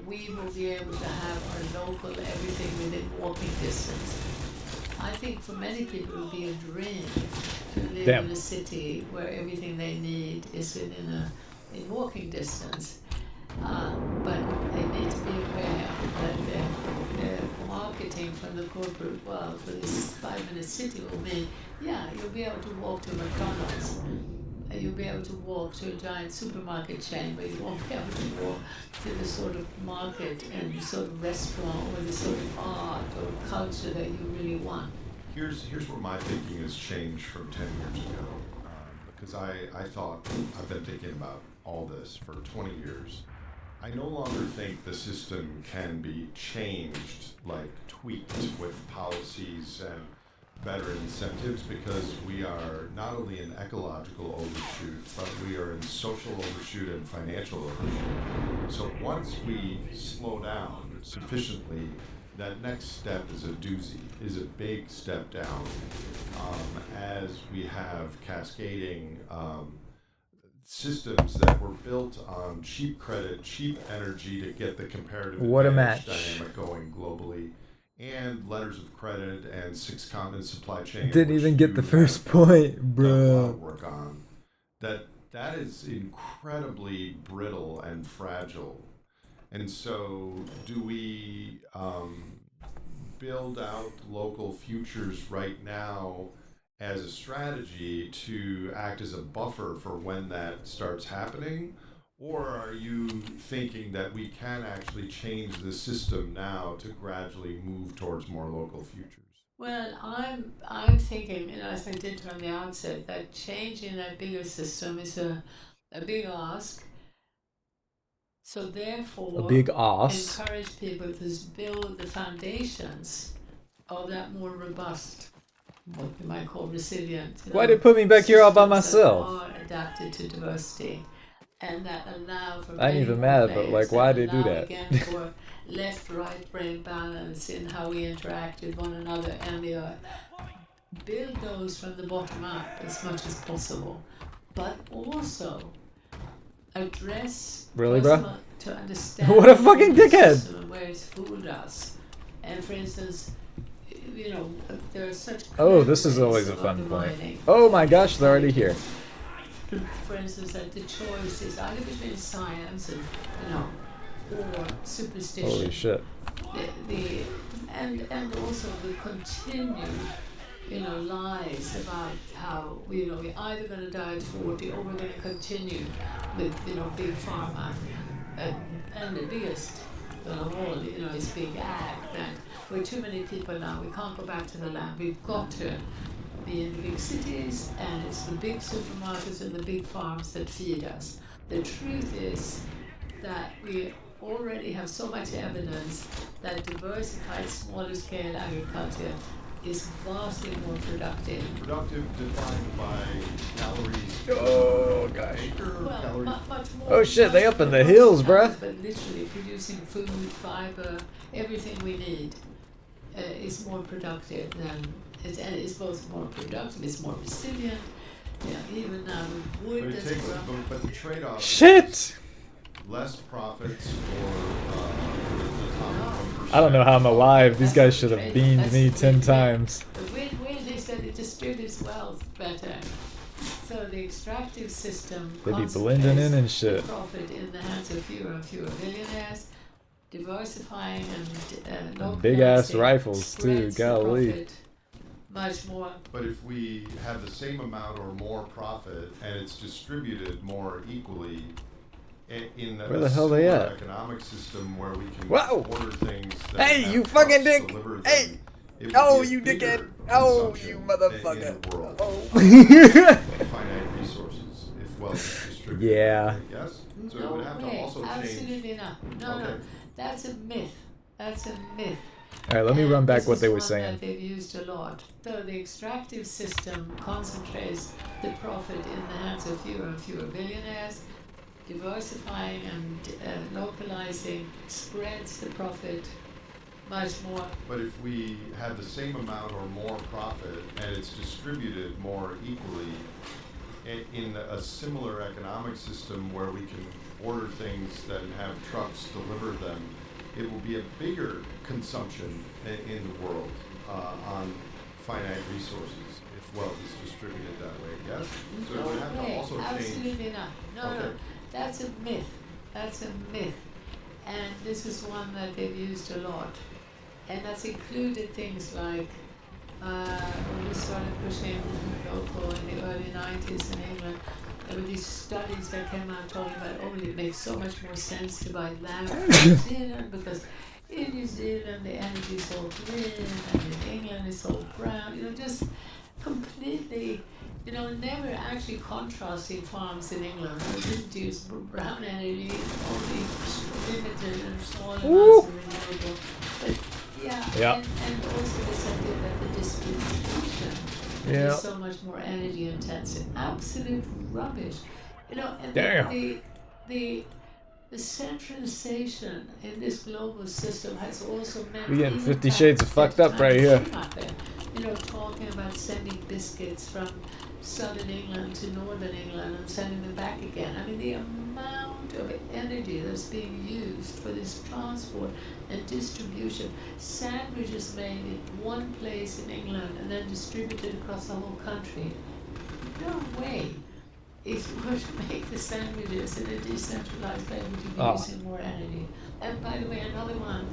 we will be able to have our local everything within walking distance. I think for many people it would be a dream to live in a city where everything they need is in walking distance. But they need to be aware that the marketing from the corporate world for this 5-minute city will mean, you'll be able to walk to McDonald's. You'll be able to walk to a giant supermarket chain, but you won't be able to walk to the sort of market and the sort of restaurant or the sort of art or culture that you really want. Here's where my thinking has changed from 10 years ago, because I've been thinking about all this for 20 years. I no longer think the system can be changed, like tweaked with policies and better incentives, because we are not only in ecological overshoot, but we are in social overshoot and financial overshoot. So once we slow down sufficiently, that next step is a doozy, is a big step down, as we have cascading systems that were built on cheap credit, cheap energy to get the comparative What a advantage match. dynamic going globally, and letters of credit and six-continent supply chain. Didn't which even get the you first have point, done a lot bro. of work on. That is incredibly brittle and fragile. And so, do we build out local futures right now as a strategy to act as a buffer for when that starts happening? Or are you thinking that we can actually change the system now to gradually move towards more local futures? Well, I'm thinking, as I did from the outset, that changing that bigger system is a big ask. So A therefore, big ass. encourage people to build the foundations of that more robust, what we might call resilient. Why did it put me back here all by systems that myself? are adapted to diversity and that allow for I ain't many even more mad, but players, like, why that they do allow that? again for left-right brain balance in how we interact with one another, and they build those from the bottom up as much as possible, but also address Really, bro? to understand What a fucking the dickhead! system and where it's fooled us. And for instance, there are such Oh, this is clever always ways a of fun point. undermining. Oh my gosh, they're already here. For instance, that the choice is either between science and or superstition. Holy shit. And also the continued lies about how we're either going to die at 40 or we're going to continue with big pharma, and the biggest of all is big ag. And we're too many people now. We can't go back to the land. We've got to be in the big cities, and it's the big supermarkets and the big farms that feed us. The truth is that we already have so much evidence that diversified smaller scale agriculture is vastly more productive. Productive defined by calories Oh, per gosh. acre, Well, calories. much more. Oh shit, they much up in more the hills, productive, bruh. But literally producing food, fiber, everything we need is more productive than and it's both more productive, it's more resilient. Even now with wood But it that's takes, grown. but the trade-off is Shit! less profits for the top 1%. I don't know how I'm alive. These That's guys not should have trade, beamed that's me the 10 win-win. times. The win-win is that it distributes wealth better. So the extractive system They be blending in and shit. profit in the hands of fewer and fewer billionaires, diversifying and And big ass localizing rifles too, spreads the golly. profit much more. But if we have the same amount or more profit and it's distributed more equally in Where a the hell they similar at? economic system where we can Whoa! order things that Hey, have you fucking trucks dick! deliver them, Hey! it would Oh, be a you bigger dickhead! Oh, consumption you in motherfucker! the world. Oh. of finite resources if wealth is distributed. Yeah. Yes? So it No would have to way, also change. absolutely not. No, Okay. that's a myth. That's a myth. Alright, let me run And back this what is they were one saying. that they've used a lot. So the extractive system concentrates the profit in the hands of fewer and fewer billionaires. Diversifying and localizing spreads the profit much more. But if we have the same amount or more profit and it's distributed more equally in a similar economic system where we can order things that have trucks deliver them, it will be a bigger consumption in the world on finite resources if wealth is distributed that way, yes? So it would have to way, also change. absolutely not. No, Okay. that's a myth. That's a myth. And this is one that they've used a lot. And that's included things like when we started pushing local in the early 90s in England, there were these studies that came out talking about, it makes so much more sense to buy land in New Zealand because in New Zealand the energy is all green and in England it's all brown. Just completely, never actually contrasting farms in England. We didn't use brown energy, only limited and small amounts of renewable. But Yeah. and also they said that the distribution Yeah. is so much more energy intensive. Absolute rubbish. And Damn. the centralization in this global system has also meant We getting even 50 shades of that fucked up right here. Schumacher, talking about sending biscuits from southern England to northern England and sending them back again. I mean, the amount of energy that's being used for this transport and distribution. Sandwiches made in one place in England and then distributed across the whole country. No way. If you were to make the sandwiches in a decentralized way, would you be using more energy? And by the way, another one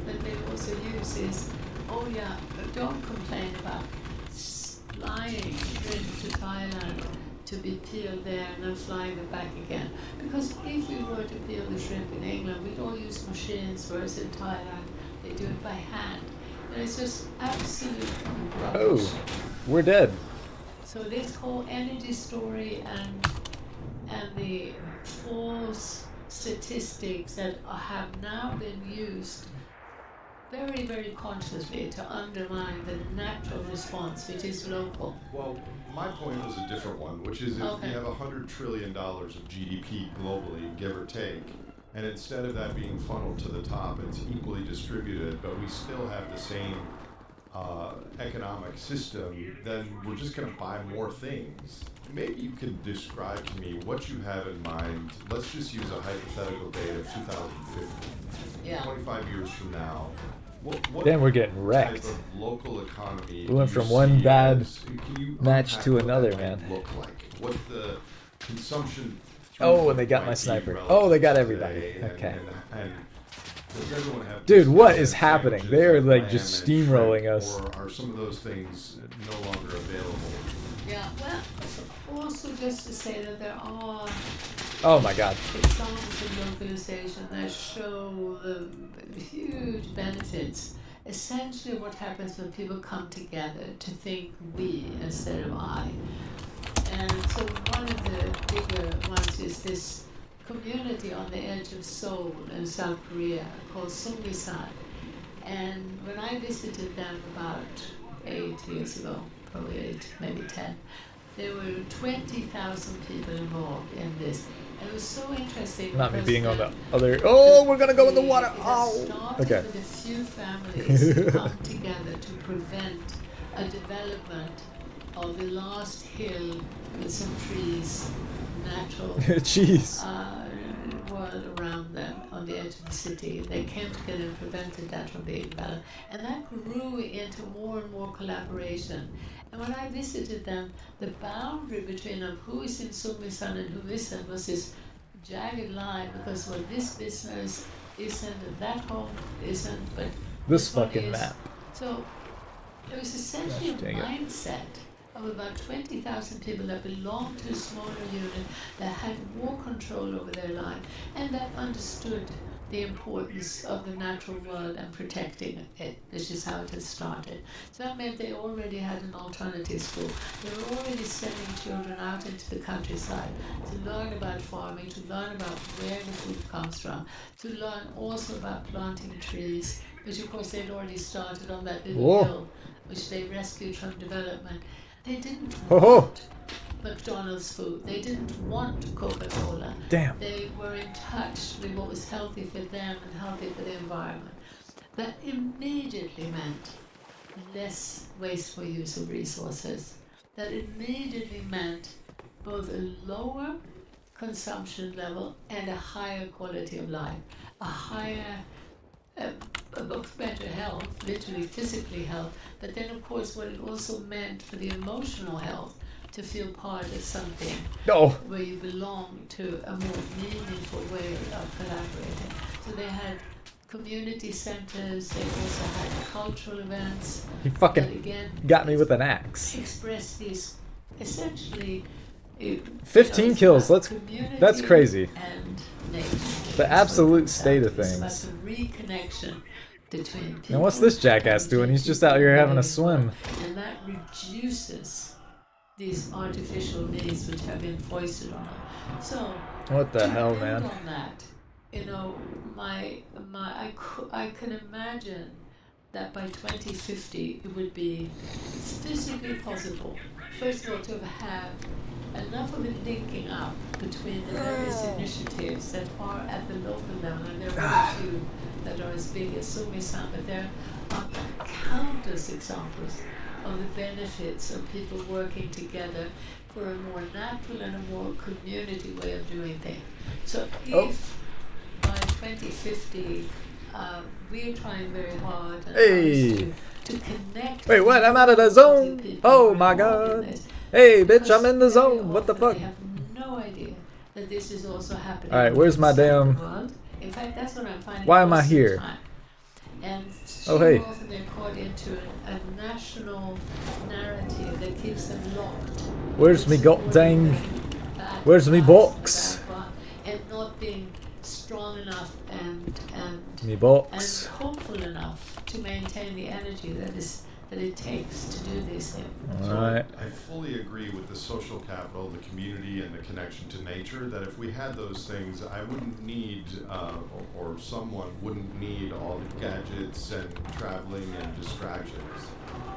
that they also use is, oh yeah, but don't complain about flying shrimp to Thailand to be peeled there and then flying them back again. Because if we were to peel the shrimp in England, we'd all use machines, whereas in Thailand, they do it by hand. And it's just absolute rubbish. Oh, we're dead. So this whole energy story and the false statistics that have now been used very, very consciously to undermine the natural response, which is local. Well, my point was a different one, which is if you have $100 trillion of GDP globally, give or take, and instead of that being funneled to the top, it's equally distributed, but we still have the same economic system, then we're just going to buy more things. Maybe you can describe to me what you have in mind. Let's just use a hypothetical date of 2050. 25 years from now. What then we're getting wrecked. type of local economy We went do you from one see bad can you match unpack to what another, that might man. Look like? What the consumption. Oh, and they got might my be sniper. relative Oh, they got to everybody. today, Okay. And does everyone have Dude, what decent is happening? sandwiches They are and like lamb just and steamrolling shrimp, us. Or are some of those things no longer available? Yeah, well, also just to say that there are Oh my god. examples of localization that show the huge benefits. Essentially what happens when people come together to think we instead of I. And so one of the bigger ones is this community on the edge of Seoul in South Korea called Sungrisan. And when I visited them about 8 years ago, probably 8, maybe 10, there were 20,000 people involved in this. And it was so interesting. Not me because being on the other. Oh, we're gonna go in the water. It Oh. started Okay. with a few families who come together to prevent a development of the last hill with some trees, natural Jeez. world around them on the edge of the city. They came together and prevented that from being developed. And that grew into more and more collaboration. And when I visited them, the boundary between who is in Sungrisan and who isn't was this jagged line, because well, this business isn't and that home isn't, but This one fucking is. map. So it was essentially Gosh, a dang it. mindset of about 20,000 people that belonged to a smaller unit, that had more control over their life, and that understood the importance of the natural world and protecting it, which is how it has started. So that meant they already had an alternative school. They were already sending children out into the countryside to learn about farming, to learn about where the food comes from, to learn also about planting trees, which of course they'd already started on that little Whoa. hill, which they rescued from development. They didn't Oh. want McDonald's food. They didn't want Coca-Cola. Damn. They were in touch with what was healthy for them and healthy for the environment. That immediately meant less wasteful use of resources. That immediately meant both a lower consumption level and a higher quality of life, a higher both better health, literally physically health, but then of course what it also meant for the emotional health, to feel part of something Oh. where you belong to a more meaningful way of collaborating. So they had community centers, they also had cultural events He that fucking again got me with an axe. express these essentially 15 kills. That's crazy. And nature. The absolute state of It's about things. the reconnection between people. Now what's this jackass doing? He's just out here having a swim. And that reduces these artificial needs which have been foisted on them. So What the to hell, build man? on that, I can imagine that by 2050 it would be physically possible, first of all, to have enough of a linking up between the various initiatives that are at the local level, and there are very few that are as big as Sumi-san, but there are countless examples of the benefits of people working together for a more natural and a more community way of doing things. So if by 2050 we're trying very hard and Hey. to connect. Wait, what? I'm out of the zone. Oh my god. Hey, bitch, I'm in the zone. What the fuck? They have no idea that this is also happening. Alright, where's my damn... world. In fact, that's what I'm finding. Why am I most of the here? time. And Oh, too hey. often they're caught into a national narrative that keeps them locked. Where's me goddamn... Bad Where's me past, box? bad past, and not being strong enough and Me box. hopeful enough to maintain the energy that it takes to do these things. Alright. I fully agree with the social capital, the community, and the connection to nature, that if we had those things, I wouldn't need, or someone wouldn't need all the gadgets and traveling and distractions.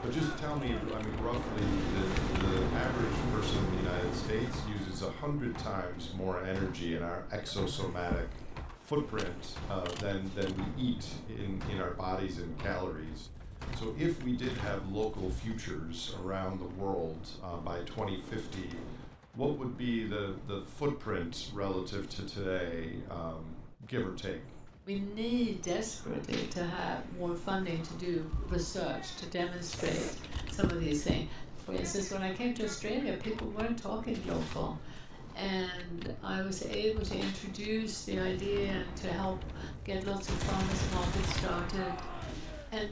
But just tell me, I mean, roughly, the average person in the United States uses 100 times more energy in our exosomatic footprint than we eat in our bodies in calories. So if we did have local futures around the world by 2050, what would be the footprint relative to today, give or take? We need desperately to have more funding to do research, to demonstrate some of these things. For instance, when I came to Australia, people weren't talking local. And I was able to introduce the idea and to help get lots of farmers markets started. And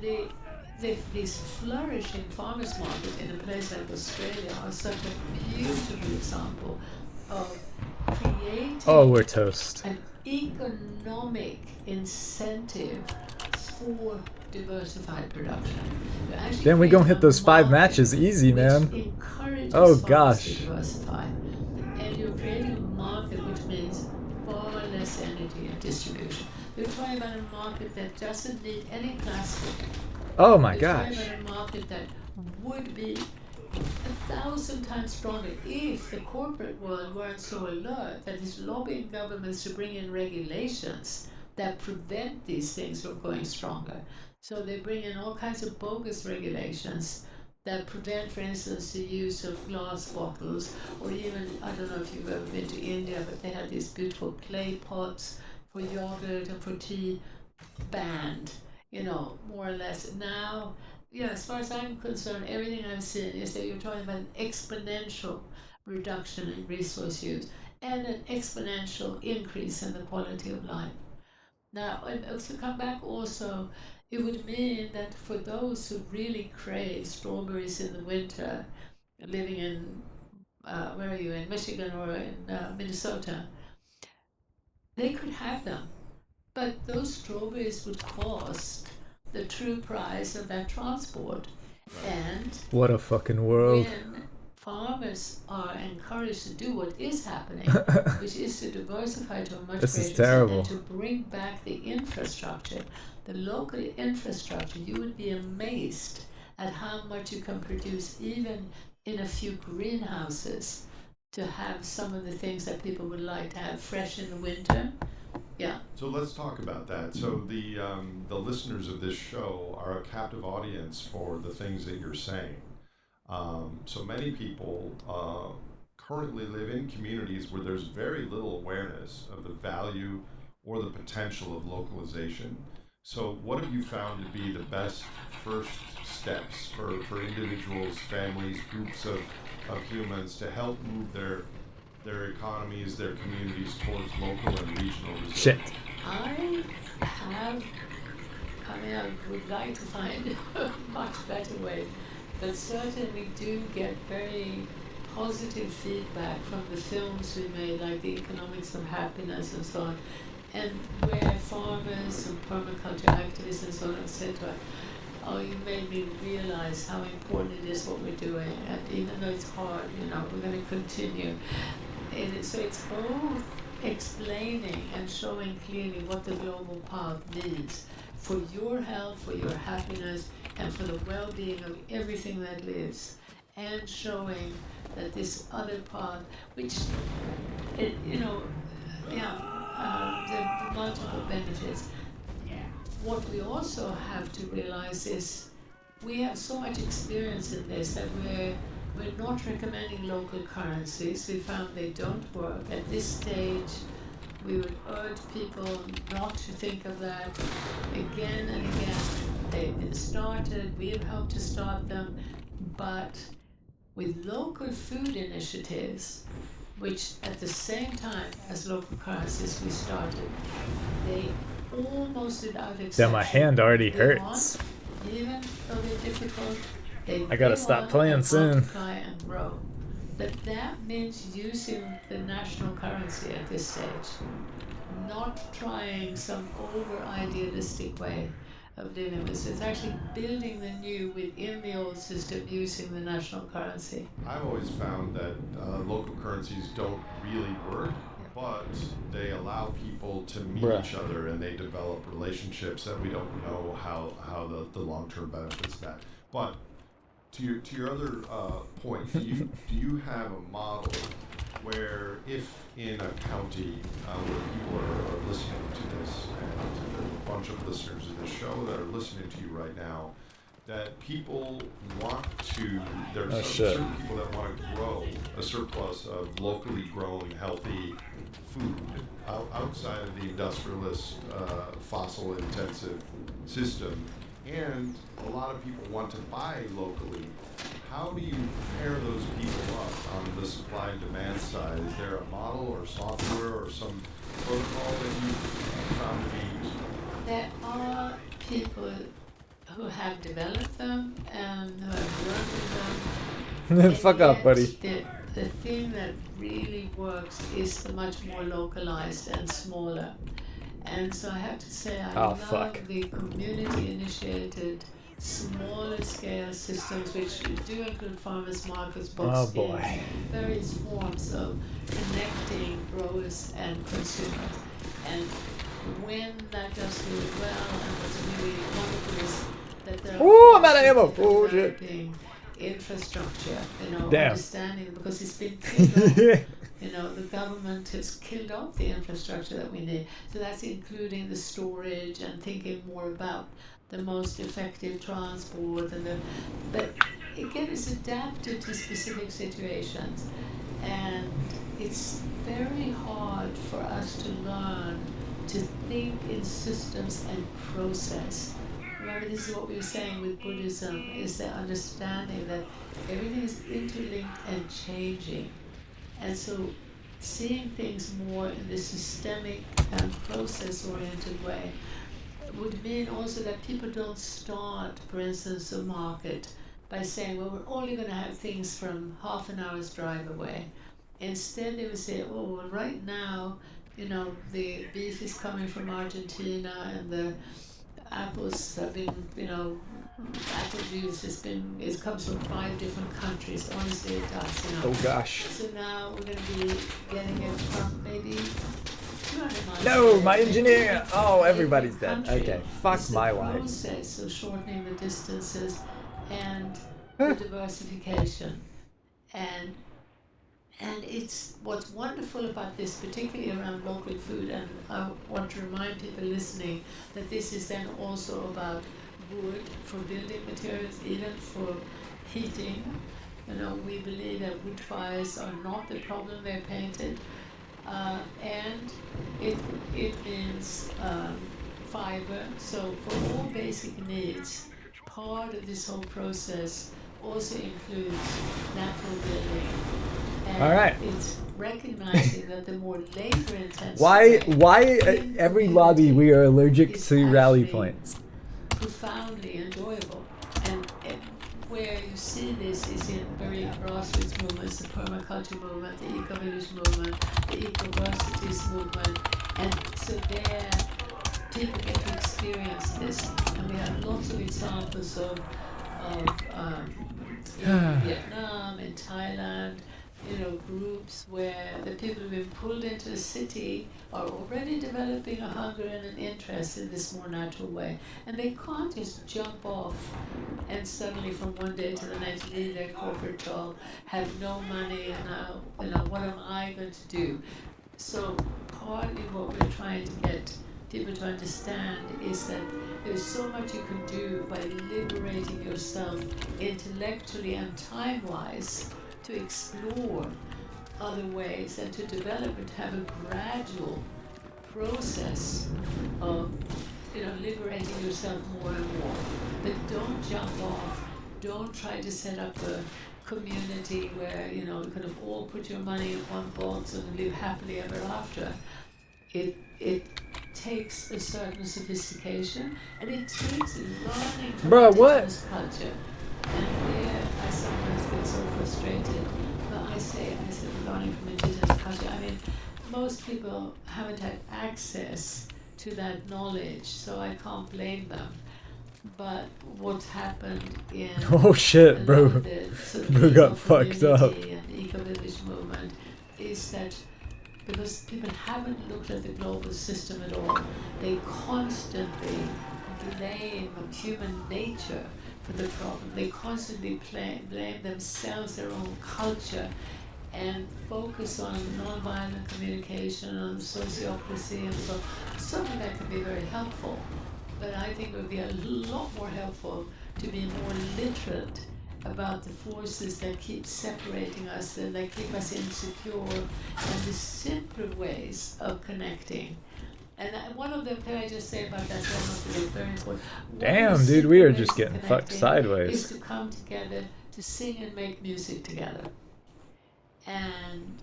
these flourishing farmers markets in a place like Australia are such a beautiful example of creating We're toast. an economic incentive for diversified production. Then we gonna hit those 5 matches easy, man. Encourages Oh, farmers gosh. to diversify. And you're creating a market which means far less energy and distribution. You're talking about a market that doesn't need any plastic. Oh my You're gosh. talking about a market that would be 1,000 times stronger if the corporate world weren't so alert that it's lobbying governments to bring in regulations that prevent these things from going stronger. So they bring in all kinds of bogus regulations that prevent, for instance, the use of glass bottles, or even, I don't know if you've ever been to India, but they had these beautiful clay pots for yogurt and for tea banned, more or less. Now, as far as I'm concerned, everything I've seen is that you're talking about an exponential reduction in resource use and an exponential increase in the quality of life. Now, to come back also, it would mean that for those who really crave strawberries in the winter, living in, where are you, in Michigan or in Minnesota, they could have them. But those strawberries would cost the true price of that transport. And What a fucking world. when farmers are encouraged to do what is happening, which is to diversify to a much This greater is terrible. extent and to bring back the infrastructure, the local infrastructure, you would be amazed at how much you can produce even in a few greenhouses to have some of the things that people would like to have fresh in the winter. Yeah. So let's talk about that. So the listeners of this show are a captive audience for the things that you're saying. So many people currently live in communities where there's very little awareness of the value or the potential of localization. So what have you found to be the best first steps for individuals, families, groups of humans to help move their economies, their communities towards local and regional resilience? Shit. I would like to find a much better way, but certainly we do get very positive feedback from the films we made, like The Economics of Happiness and so on, and where farmers and permaculture activists and so on have said to us, "Oh, you made me realize how important it is what we're doing, and even though it's hard, we're going to continue." So it's both explaining and showing clearly what the global path means for your health, for your happiness, and for the well-being of everything that lives, and showing that this other path, which, the multiple benefits. What we also have to realize is we have so much experience in this that we're not recommending local currencies. We found they don't work. At this stage, we would urge people not to think of that again and again. They've been started, we have helped to start them, but with local food initiatives, which at the same time as local currencies we started, they almost without exception. Damn, my hand already they hurts. Want, even though they're difficult, I gotta stop playing soon. Multiply and grow. But that means using the national currency at this stage, not trying some over-idealistic way of living with. It's actually building the new within the old system using the national currency. I've always found that local currencies don't really work, but they allow people to meet each other and they develop relationships that we don't know how the long-term benefits of that. But to your other point, do you have a model where if in a county where people are listening to this, and there's a bunch of listeners of this show that are listening to you right now, that people want to, there's certain people that want to grow a surplus of locally grown, healthy food outside of the industrialist, fossil-intensive system, and a lot of people want to buy locally. How do you pair those people up on the supply and demand side? Is there a model or software or some protocol that you found to be useful? There are people who have developed them and who have worked with them. Fuck off, buddy. The thing that really works is the much more localized and smaller. And so I have to say I love the community-initiated, smaller scale systems which do include farmers markets, books, in various forms of connecting growers and consumers. And when that does really well, and what's really wonderful is that there are I'm out of ammo. Oh shit. Infrastructure, Damn. understanding, because it's been killed off. The government has killed off the infrastructure that we need. So that's including the storage and thinking more about the most effective transport but again, it's adapted to specific situations, and it's very hard for us to learn to think in systems and process. Remember, this is what we were saying with Buddhism, is the understanding that everything is interlinked and changing. And so seeing things more in the systemic and process-oriented way would mean also that people don't start, for instance, a market by saying, well, we're only going to have things from half an hour's drive away. Instead, they would say, oh, well, right now, the beef is coming from Argentina, and the apples have been, apple juice comes from 5 different countries. Honestly, it does. Oh gosh. So now we're going to be getting it from maybe 200 miles. No, my engineer. Oh, everybody's dead. Okay, fuck my life. Process, so shortening the distances and the diversification, and it's what's wonderful about this, particularly around local food, and I want to remind people listening that this is then also about wood for building materials, even for heating. We believe that wood fires are not the problem, they're painted. And it means fiber. So for all basic needs, part of this whole process also includes natural building. And all right. It's recognizing that the more labor intensive. Why every lobby we are allergic to rally points? Profoundly enjoyable. And where you see this is in very grassroots movements, the permaculture movement, the eco-village movement, the eco-varsities movement. And so there, people get to experience this. And we have lots of examples of in Vietnam, in Thailand, groups where the people who've been pulled into the city are already developing a hunger and an interest in this more natural way. And they can't just jump off and suddenly from one day to the next leave their corporate job, have no money, and now, what am I going to do? So partly what we're trying to get people to understand is that there's so much you can do by liberating yourself intellectually and time-wise to explore other ways and to develop and have a gradual process of liberating yourself more and more. But don't jump off. Don't try to set up a community where you kind of all put your money in one box and live happily ever after. It takes a certain sophistication, and it takes learning from indigenous culture. And there I sometimes get so frustrated. But I said learning from indigenous culture. I mean, most people haven't had access to that knowledge, so I can't blame them. But what's happened in oh shit, bro, the sort of bro got fucked up. and eco-village movement is that because people haven't looked at the global system at all, they constantly blame human nature for the problem. They constantly blame themselves, their own culture, and focus on nonviolent communication, on sociocracy, and so something that can be very helpful. But I think it would be a lot more helpful to be more literate about the forces that keep separating us and that keep us insecure, and the simpler ways of connecting. And one of them, can I just say about that, is very important. Damn, dude, we are just getting fucked sideways. Is to come together to sing and make music together. And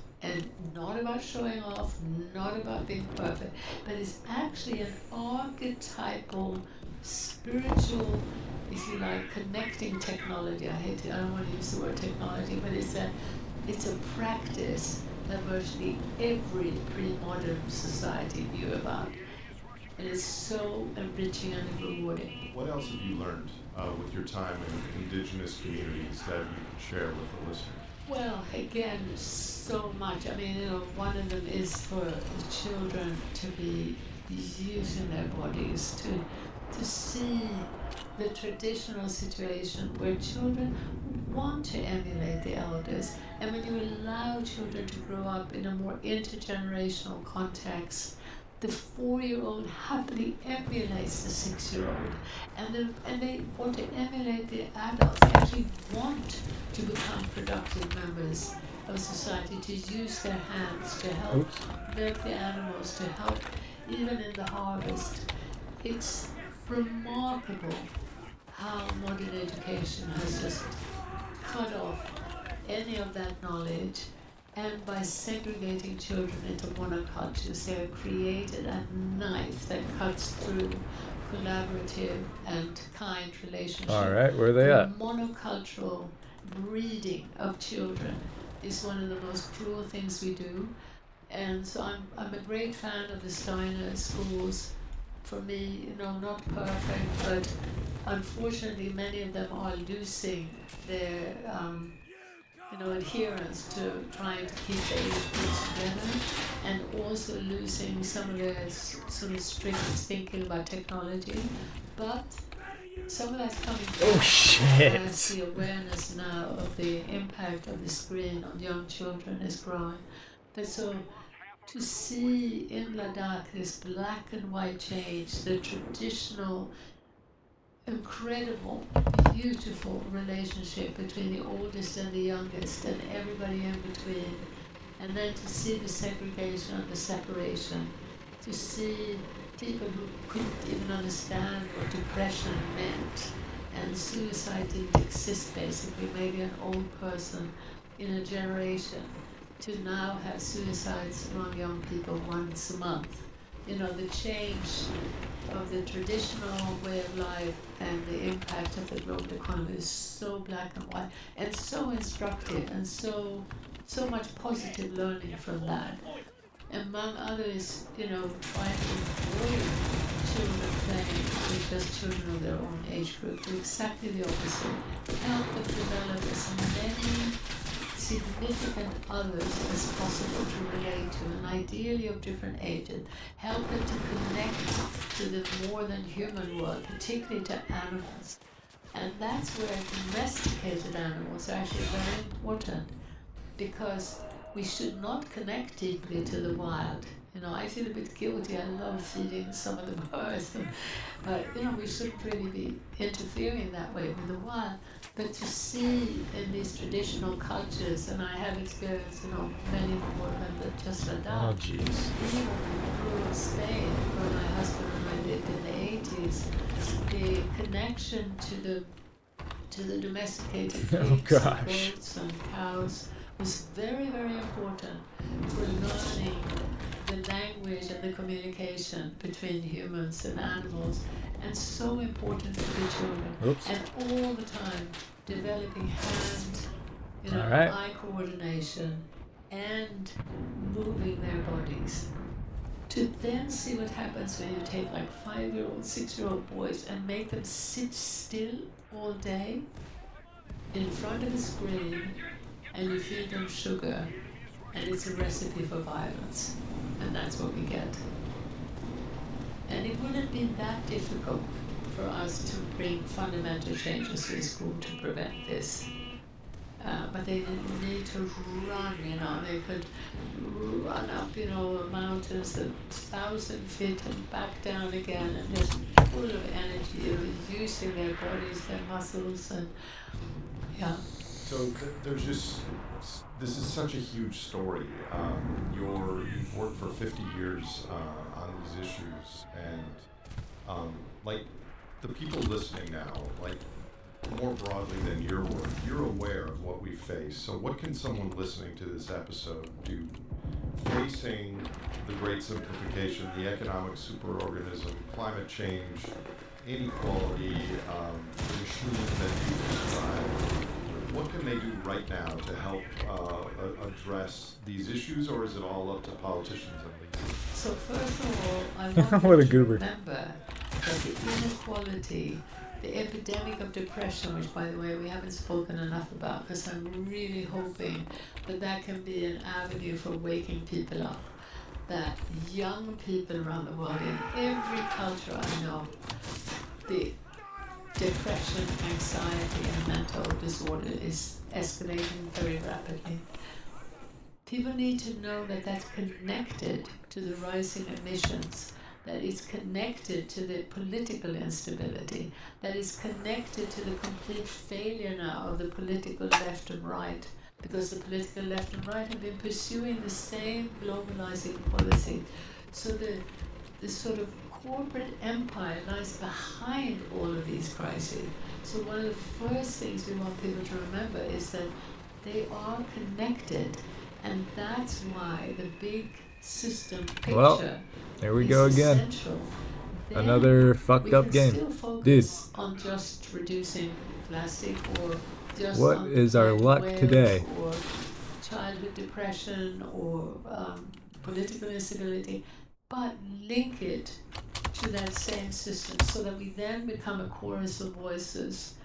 not about showing off, not about being perfect, but it's actually an archetypal, spiritual, if you like, connecting technology. I don't want to use the word technology, but it's a practice that virtually every pre-modern society knew about. And it's so enriching and rewarding. What else have you learned with your time in indigenous communities that you can share with the listeners? Well, again, so much. I mean, one of them is for the children to be using their bodies, to see the traditional situation where children want to emulate the elders. And when you allow children to grow up in a more intergenerational context, the 4-year-old happily emulates the 6-year-old, and they want to emulate the adults. They actually want to become productive members of society, to use their hands, to help milk the animals, to help even in the harvest. It's remarkable how modern education has just cut off any of that knowledge. And by segregating children into monocultures, they have created a knife that cuts through collaborative and kind relationships. All right, where are they at? Monocultural breeding of children is one of the most cruel things we do. And so I'm a great fan of the Steiner schools. For me, not perfect, but unfortunately many of them are losing their adherence to trying to keep the age groups together, and also losing some of their sort of strict thinking about technology. But some of that's coming back. Oh shit! As the awareness now of the impact of the screen on young children is growing. But so to see in Ladakh this black and white change, the traditional incredible, beautiful relationship between the oldest and the youngest and everybody in between, and then to see the segregation and the separation, to see people who couldn't even understand what depression meant, and suicide didn't exist basically, maybe an old person in a generation, to now have suicides among young people once a month. The change of the traditional way of life and the impact of the global economy is so black and white and so instructive, and so much positive learning from that. Among others, trying to avoid children playing with just children of their own age group, do exactly the opposite. Help them develop as many significant others as possible to relate to, and ideally of different ages. Help them to connect to the more than human world, particularly to animals. And that's where domesticated animals are actually very important, because we should not connect deeply to the wild I feel a bit guilty. I love feeding some of the birds, but we shouldn't really be interfering that way with the wild. But to see in these traditional cultures, and I have experienced, many of the women that just Oh, adopt, jeez. even in rural Spain, where my husband and I lived in the 80s, the connection to the domesticated pigs Oh, and gosh. goats and cows was very, very important for learning the language and the communication between humans and animals, and so important for the children. Oops. And all the time developing hand, All right. eye coordination, and moving their bodies. To then see what happens when you take like 5-year-old, 6-year-old boys and make them sit still all day in front of a screen, and you feed them sugar, and it's a recipe for violence. And that's what we get. And it wouldn't be that difficult for us to bring fundamental changes to the school to prevent this. But they didn't need to run, they could run up, mountains at 1,000 feet and back down again, and just full of energy, using their bodies, their muscles, and yeah. So there's just, this is such a huge story. You've worked for 50 years on these issues, and like the people listening now, like more broadly than your work, you're aware of what we face. So what can someone listening to this episode do facing the great simplification, the economic superorganism, climate change, inequality, the machine that you described? What can they do right now to help address these issues, or is it all up to politicians and leaders? So first of all, I want What a you to goober. remember that the inequality, the epidemic of depression, which by the way we haven't spoken enough about, because I'm really hoping that can be an avenue for waking people up, that young people around the world, in every culture I know, the depression, anxiety, and mental disorder is escalating very rapidly. People need to know that that's connected to the rising emissions, that is connected to the political instability, that is connected to the complete failure now of the political left and right, because the political left and right have been pursuing the same globalizing policy. So the sort of corporate empire lies behind all of these crises. So one of the first things we want people to remember is that they are connected, and that's why the big system picture Well, there we is go again. essential. Then Another fucked up we game. can still focus Dude. on just reducing plastic, or just What on is our climate luck whales, today? or childhood depression, or political instability, but link it to that same system, so that we then become a chorus of voices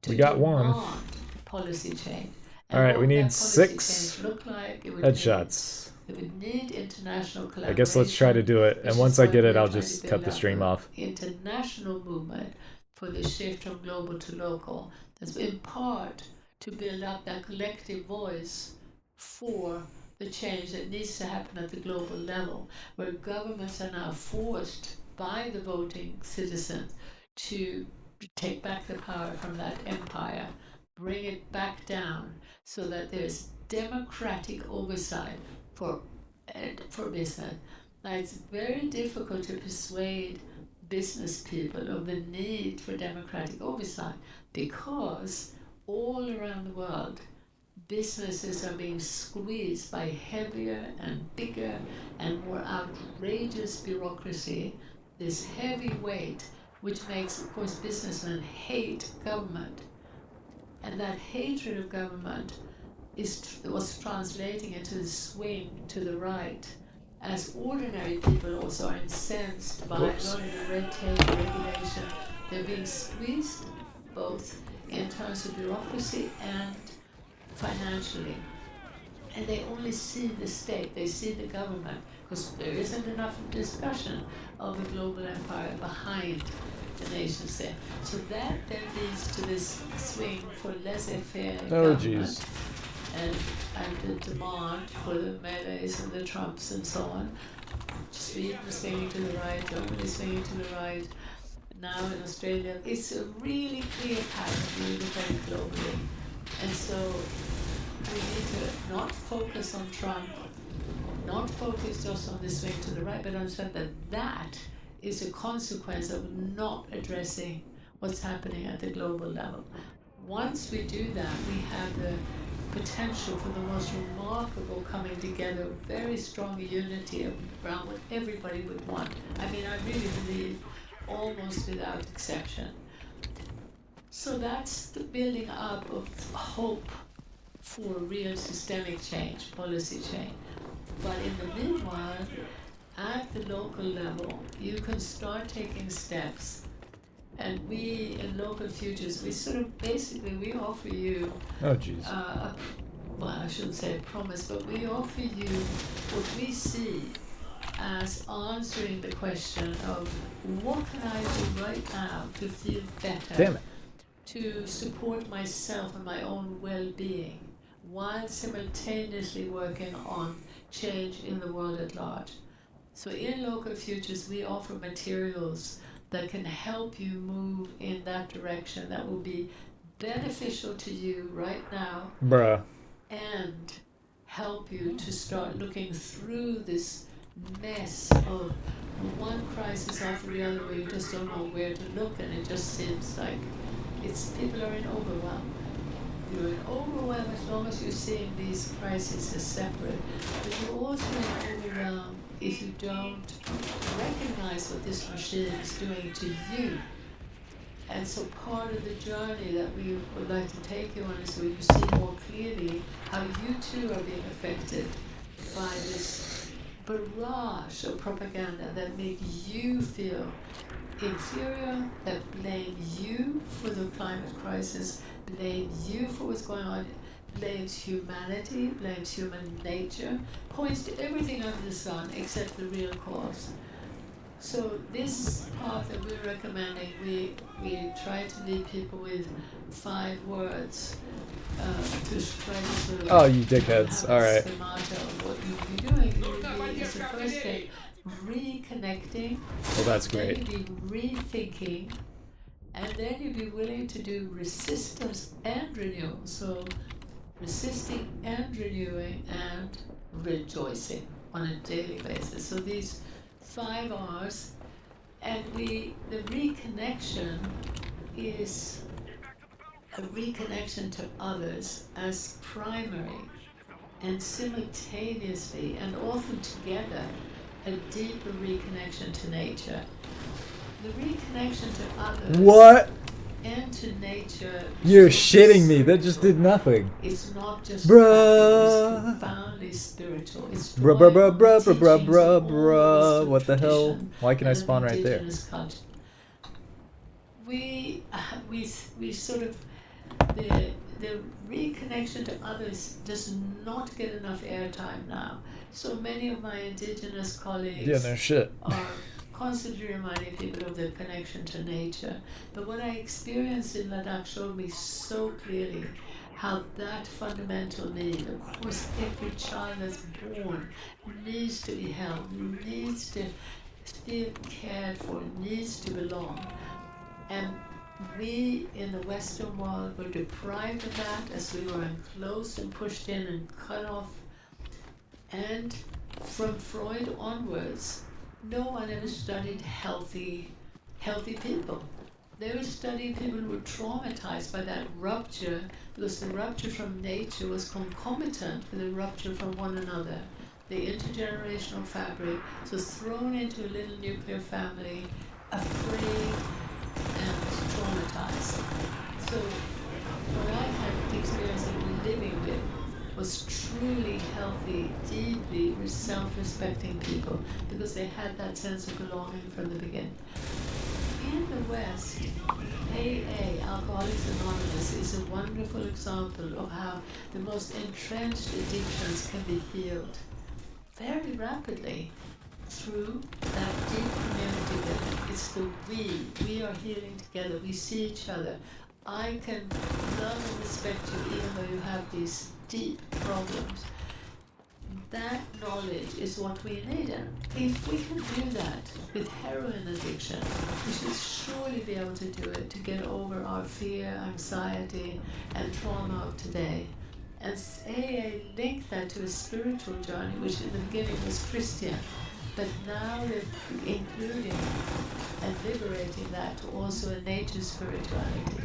to We got one. demand policy change. All right, what we would need that policy 6 change look like? It would headshots. It would need international collaboration. I guess let's try to do it. which And is once I why get it, we're I'll trying to just build cut the up stream an off. international movement for the shift from global to local. That's in part to build up that collective voice for the change that needs to happen at the global level, where governments are now forced by the voting citizens to take back the power from that empire, bring it back down, so that there's democratic oversight for business. Now, it's very difficult to persuade business people of the need for democratic oversight, because all around the world, businesses are being squeezed by heavier and bigger and more outrageous bureaucracy, this heavy weight, which makes, of course, businessmen hate government. And that hatred of government was translating into the swing to the right, as ordinary people also are incensed by a lot of the red tape regulation. They're being squeezed both in terms of bureaucracy and financially. And they only see the state, they see the government, because there isn't enough discussion of the global empire behind the nation state. So that then leads to this swing for laissez-faire government. And the demand for the Malays and the Trumps and so on. Sweden is swinging to the right, Germany is swinging to the right. Now in Australia, it's a really clear pattern when you look at it globally. And so we need to not focus on Trump, not focus just on the swing to the right, but understand that that is a consequence of not addressing what's happening at the global level. Once we do that, we have the potential for the most remarkable coming together, very strong unity around what everybody would want. I mean, I really believe, almost without exception. So that's the building up of hope for real systemic change, policy change. But in the meanwhile, at the local level, you can start taking steps. And we, in Local Futures, we sort of basically, we offer you, Oh, jeez. well, I shouldn't say a promise, but we offer you what we see as answering the question of what can I do right now to feel better, Damn it. to support myself and my own well-being, while simultaneously working on change in the world at large. So in Local Futures, we offer materials that can help you move in that direction that will be beneficial to you right now Bruh. and help you to start looking through this mess of one crisis after the other where you just don't know where to look, and it just seems like people are in overwhelm. You're in overwhelm as long as you're seeing these crises as separate, but you're also in overwhelm if you don't recognize what this machine is doing to you. And so part of the journey that we would like to take you on is so you see more clearly how you too are being affected by this barrage of propaganda that make you feel inferior, that blame you for the climate crisis, blame you for what's going on, blames humanity, blames human nature, points to everything under the sun except the real cause. So this path that we're recommending, we try to leave people with 5 words to try to sort of Oh, you dickheads. All right. schemata of what you'd be doing. You would be, as a first step, reconnecting. Well, that's great. Then you'd be rethinking, and then you'd be willing to do resistance and renewal. So resisting and renewing and rejoicing on a daily basis. So these 5 R's, and the reconnection is a reconnection to others as primary, and simultaneously and often together a deeper reconnection to nature. The reconnection to others What? and to nature. You're is shitting me. That just did nothing. It's not just Bruh. it's profoundly spiritual. It's Bruh, bruh, bruh, bruh, bruh, bruh, bruh, bruh. What the hell? Why can I spawn right there? We sort of the reconnection to others does not get enough airtime now. So many of my indigenous colleagues Yeah, no shit. are constantly reminding people of their connection to nature. But what I experienced in Ladakh showed me so clearly how that fundamental need, of course every child that's born needs to be held, needs to feel cared for, needs to belong. And we in the Western world were deprived of that as we were enclosed and pushed in and cut off. And from Freud onwards, no one ever studied healthy people. They were studying people who were traumatized by that rupture, because the rupture from nature was concomitant with the rupture from one another. The intergenerational fabric was thrown into a little nuclear family, afraid and traumatized. So what I had the experience of living with was truly healthy, deeply self-respecting people, because they had that sense of belonging from the beginning. In the West, AA, Alcoholics Anonymous, is a wonderful example of how the most entrenched addictions can be healed very rapidly through that deep community building. It's the we are healing together, we see each other. I can love and respect you even though you have these deep problems. that knowledge is what we need. And if we can do that with heroin addiction, we should surely be able to do it to get over our fear, anxiety, and trauma of today. And AA linked that to a spiritual journey, which in the beginning was Christian, but now they're including and liberating that to also a nature spirituality.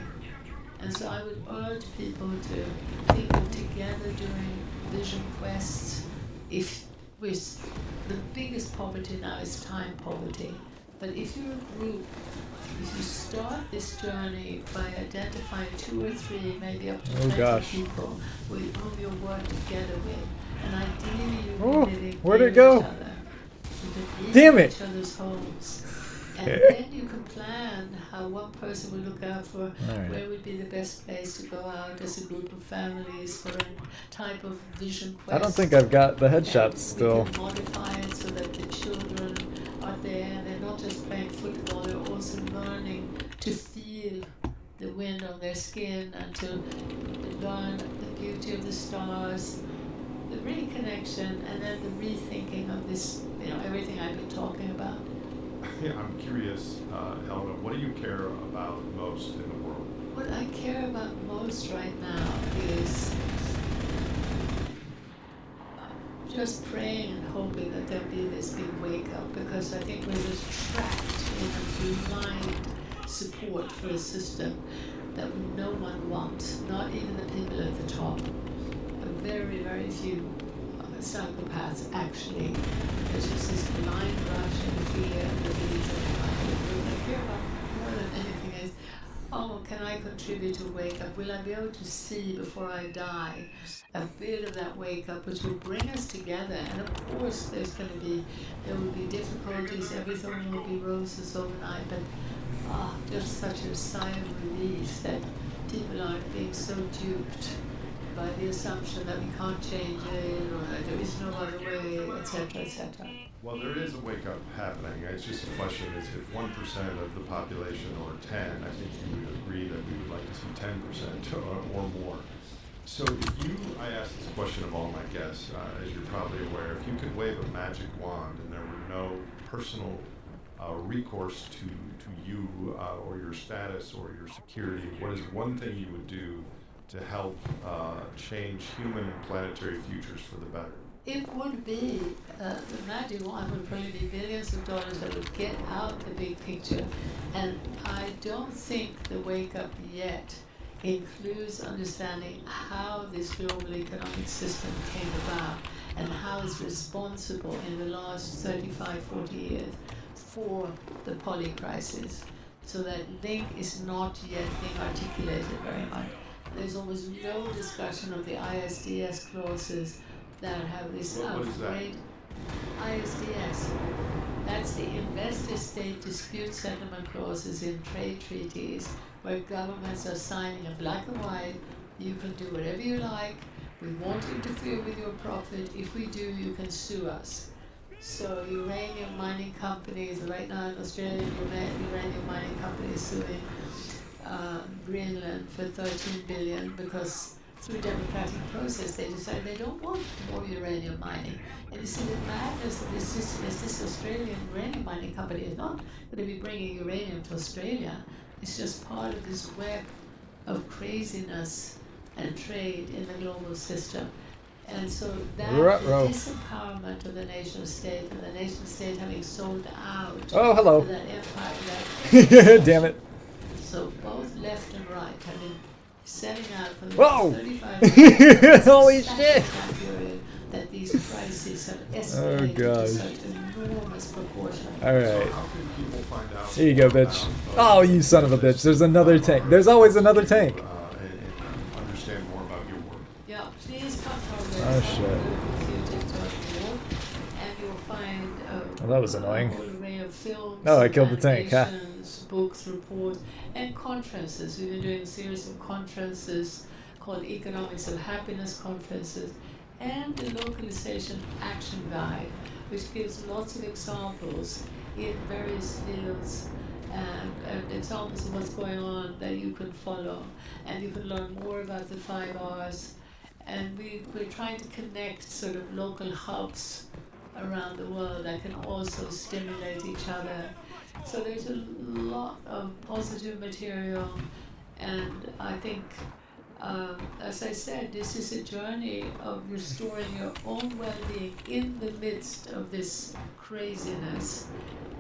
And so I would urge people to think of together doing vision quests. If the biggest poverty now is time poverty, but if you're a group, if you start this journey by identifying 2 or 3, maybe up to 20 people with whom you work together with, and ideally you will living where'd it each go? other, you Damn can it! each other's homes. And then you can plan how one person will look out for where would be the best place to go out as a group of families for a type of vision quest. I don't think I've got the headshots And still. we can modify it so that the children are there and they're not just playing football, they're also learning to feel the wind on their skin and to learn the beauty of the stars, the reconnection, and then the rethinking of this, everything I've been talking about. Yeah, I'm curious, Helena, what do you care about most in the world? What I care about most right now is just praying and hoping that there'll be this big wake-up, because I think we're just trapped in a blind support for a system that no one wants, not even the people at the top. Very, very few psychopaths actually. There's just this blind rush and fear and the belief that I care about more than anything is, can I contribute to wake up? Will I be able to see before I die a bit of that wake up which will bring us together? And of course there will be difficulties, everything will be roses overnight, but just such a sigh of relief that people aren't being so duped by the assumption that we can't change it, or that there is no other way, etc., etc. Well, there is a wake-up happening. It's just a question is if 1% of the population or 10, I think you would agree that we would like to see 10% or more. So I asked this question of all my guests, as you're probably aware, if you could wave a magic wand and there were no personal recourse to you or your status or your security, what is one thing you would do to help change human and planetary futures for the better? It would be, the magic wand would probably be billions of dollars that would get out the big picture. And I don't think the wake up yet includes understanding how this global economic system came about and how it's responsible in the last 35, 40 years for the poly crisis. So that link is not yet being articulated very much. There's almost no discussion of the ISDS clauses that have this great ISDS. That's the investor-state dispute settlement clauses in trade treaties where governments are signing a black and white, you can do whatever you like, we won't interfere with your profit, if we do you can sue us. So uranium mining companies, right now in Australia, uranium mining companies suing Greenland for $13 billion because through democratic process they decided they don't want more uranium mining. And you see the madness of this system is this Australian uranium mining company is not going to be bringing uranium to Australia. It's just part of this web of craziness and trade in the global system. And so that disempowerment of the nation state and the nation state having sold out to that empire. Damn it. So both left and right have been setting out for the Whoa! 35 years. Holy shit! Period that these crises have escalated to such enormous proportion. Alright. So how can people find out? Here you go, bitch. Oh, you son of a bitch. There's another tank. There's always another tank. And understand more about your work. Yeah, please come forward. Oh, shit. And you'll find Well, that was annoying. a whole array of films, Oh, I killed the tank, huh? animations, books, reports, and conferences. We've been doing a series of conferences called Economics of Happiness conferences, and the Localization Action Guide, which gives lots of examples in various fields and examples of what's going on that you can follow. And you can learn more about the 5 R's and we're trying to connect sort of local hubs around the world that can also stimulate each other. So there's a lot of positive material, and I think, as I said, this is a journey of restoring your own well-being in the midst of this craziness,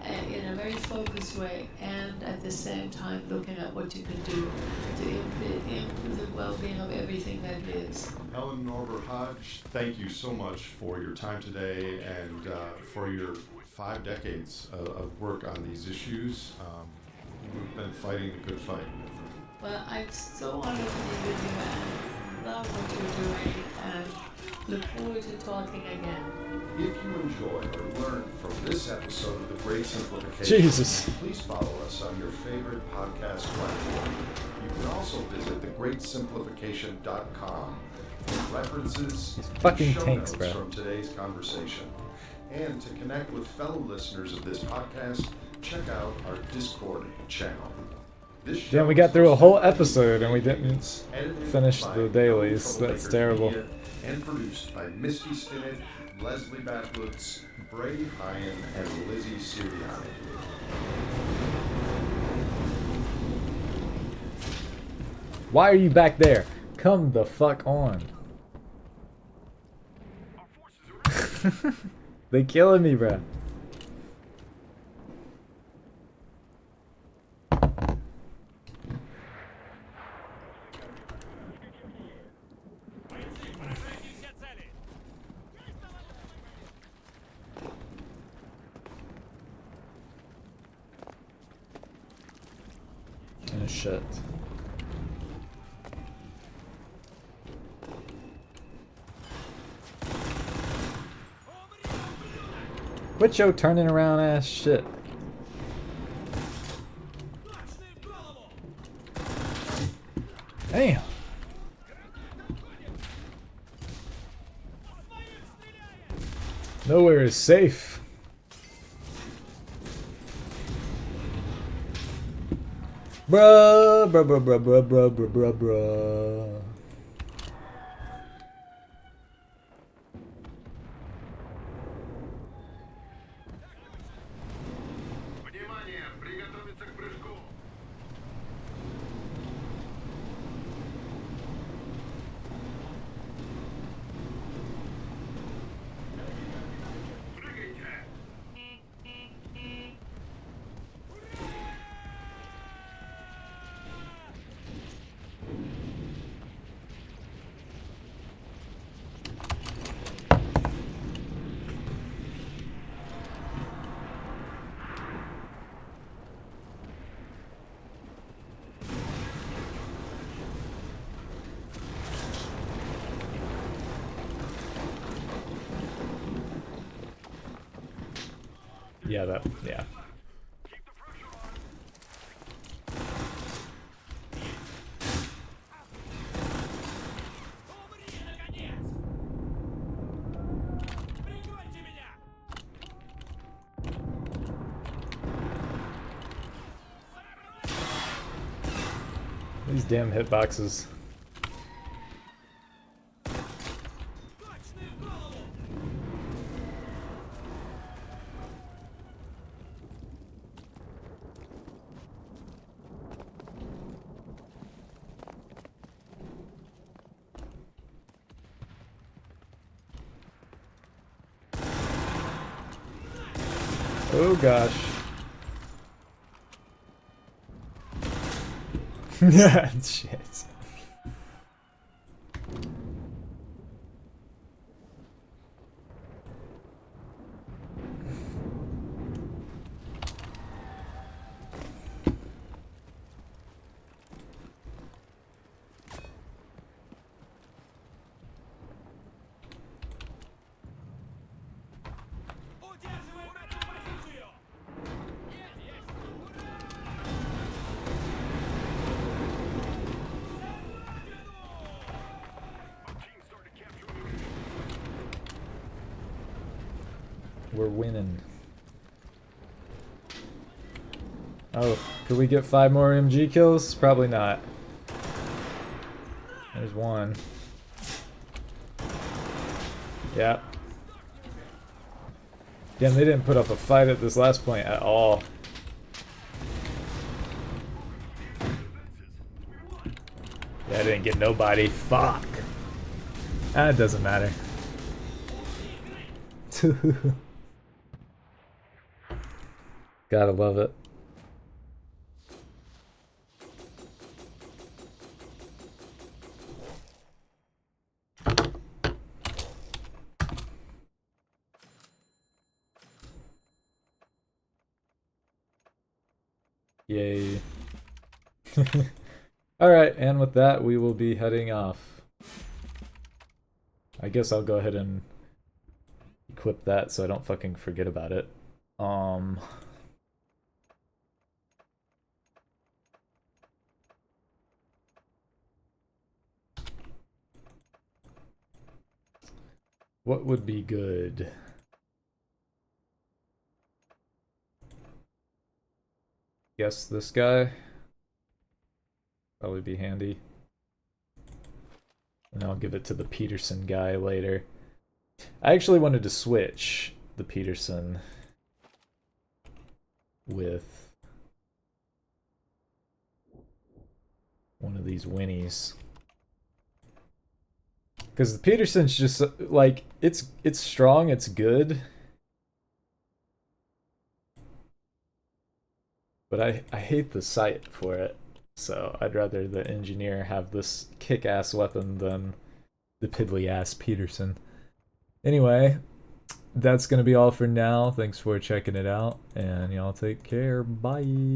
in a very focused way, and at the same time looking at what you can do to improve the well-being of everything that lives. Helen Norber Hodge, thank you so much for your time today and for your 5 decades of work on these issues. We've been fighting the good fight. Well, I'm so honored to be with you and love what you're doing and look forward to talking again. If you enjoyed or learned from this episode of The Great Simplification, Jesus. please follow us on your favorite podcast platform. You can also visit thegreatsimplification.com for references and fucking show tanks, notes bro. from today's conversation. And to connect with fellow listeners of this podcast, check out our Discord channel. This show Damn, we got is through a hosted whole by episode and we didn't Idiots, edited finish by the Young dailies. That's Troublemakers terrible. Media, and produced by Misty Stinnett, Leslie Batlutz, Brady Hyan, and Lizzie Sirianni. Why are you back there? Come the fuck on. They killing me, bruh. Oh shit. Quit your turning around ass shit. Damn. Nowhere is safe. Bruh, bruh, bruh, bruh, bruh, bruh, bruh, bruh, bruh. Внимание! Приготовиться к прыжку! Прыгайте! Yeah, that, yeah. These damn hitboxes. Oh gosh. Shit. We're winning. Oh, could we get 5 more MG kills? Probably not. There's one. Yeah. Damn, they didn't put up a fight at this last point at all. Yeah, I didn't get nobody. Fuck. That doesn't matter. Gotta love it. Yay. Alright, and with that, we will be heading off. I guess I'll go ahead and equip that so I don't fucking forget about it. What would be good? Guess this guy. Probably be handy. And I'll give it to the Peterson guy later. I actually wanted to switch the Peterson with one of these Winnies. Because the Peterson's just like it's strong, it's good. But I hate the sight for it. So I'd rather the engineer have this kick-ass weapon than the piddly-ass Peterson. Anyway, that's going to be all for now. Thanks for checking it out, and y'all take care. Bye.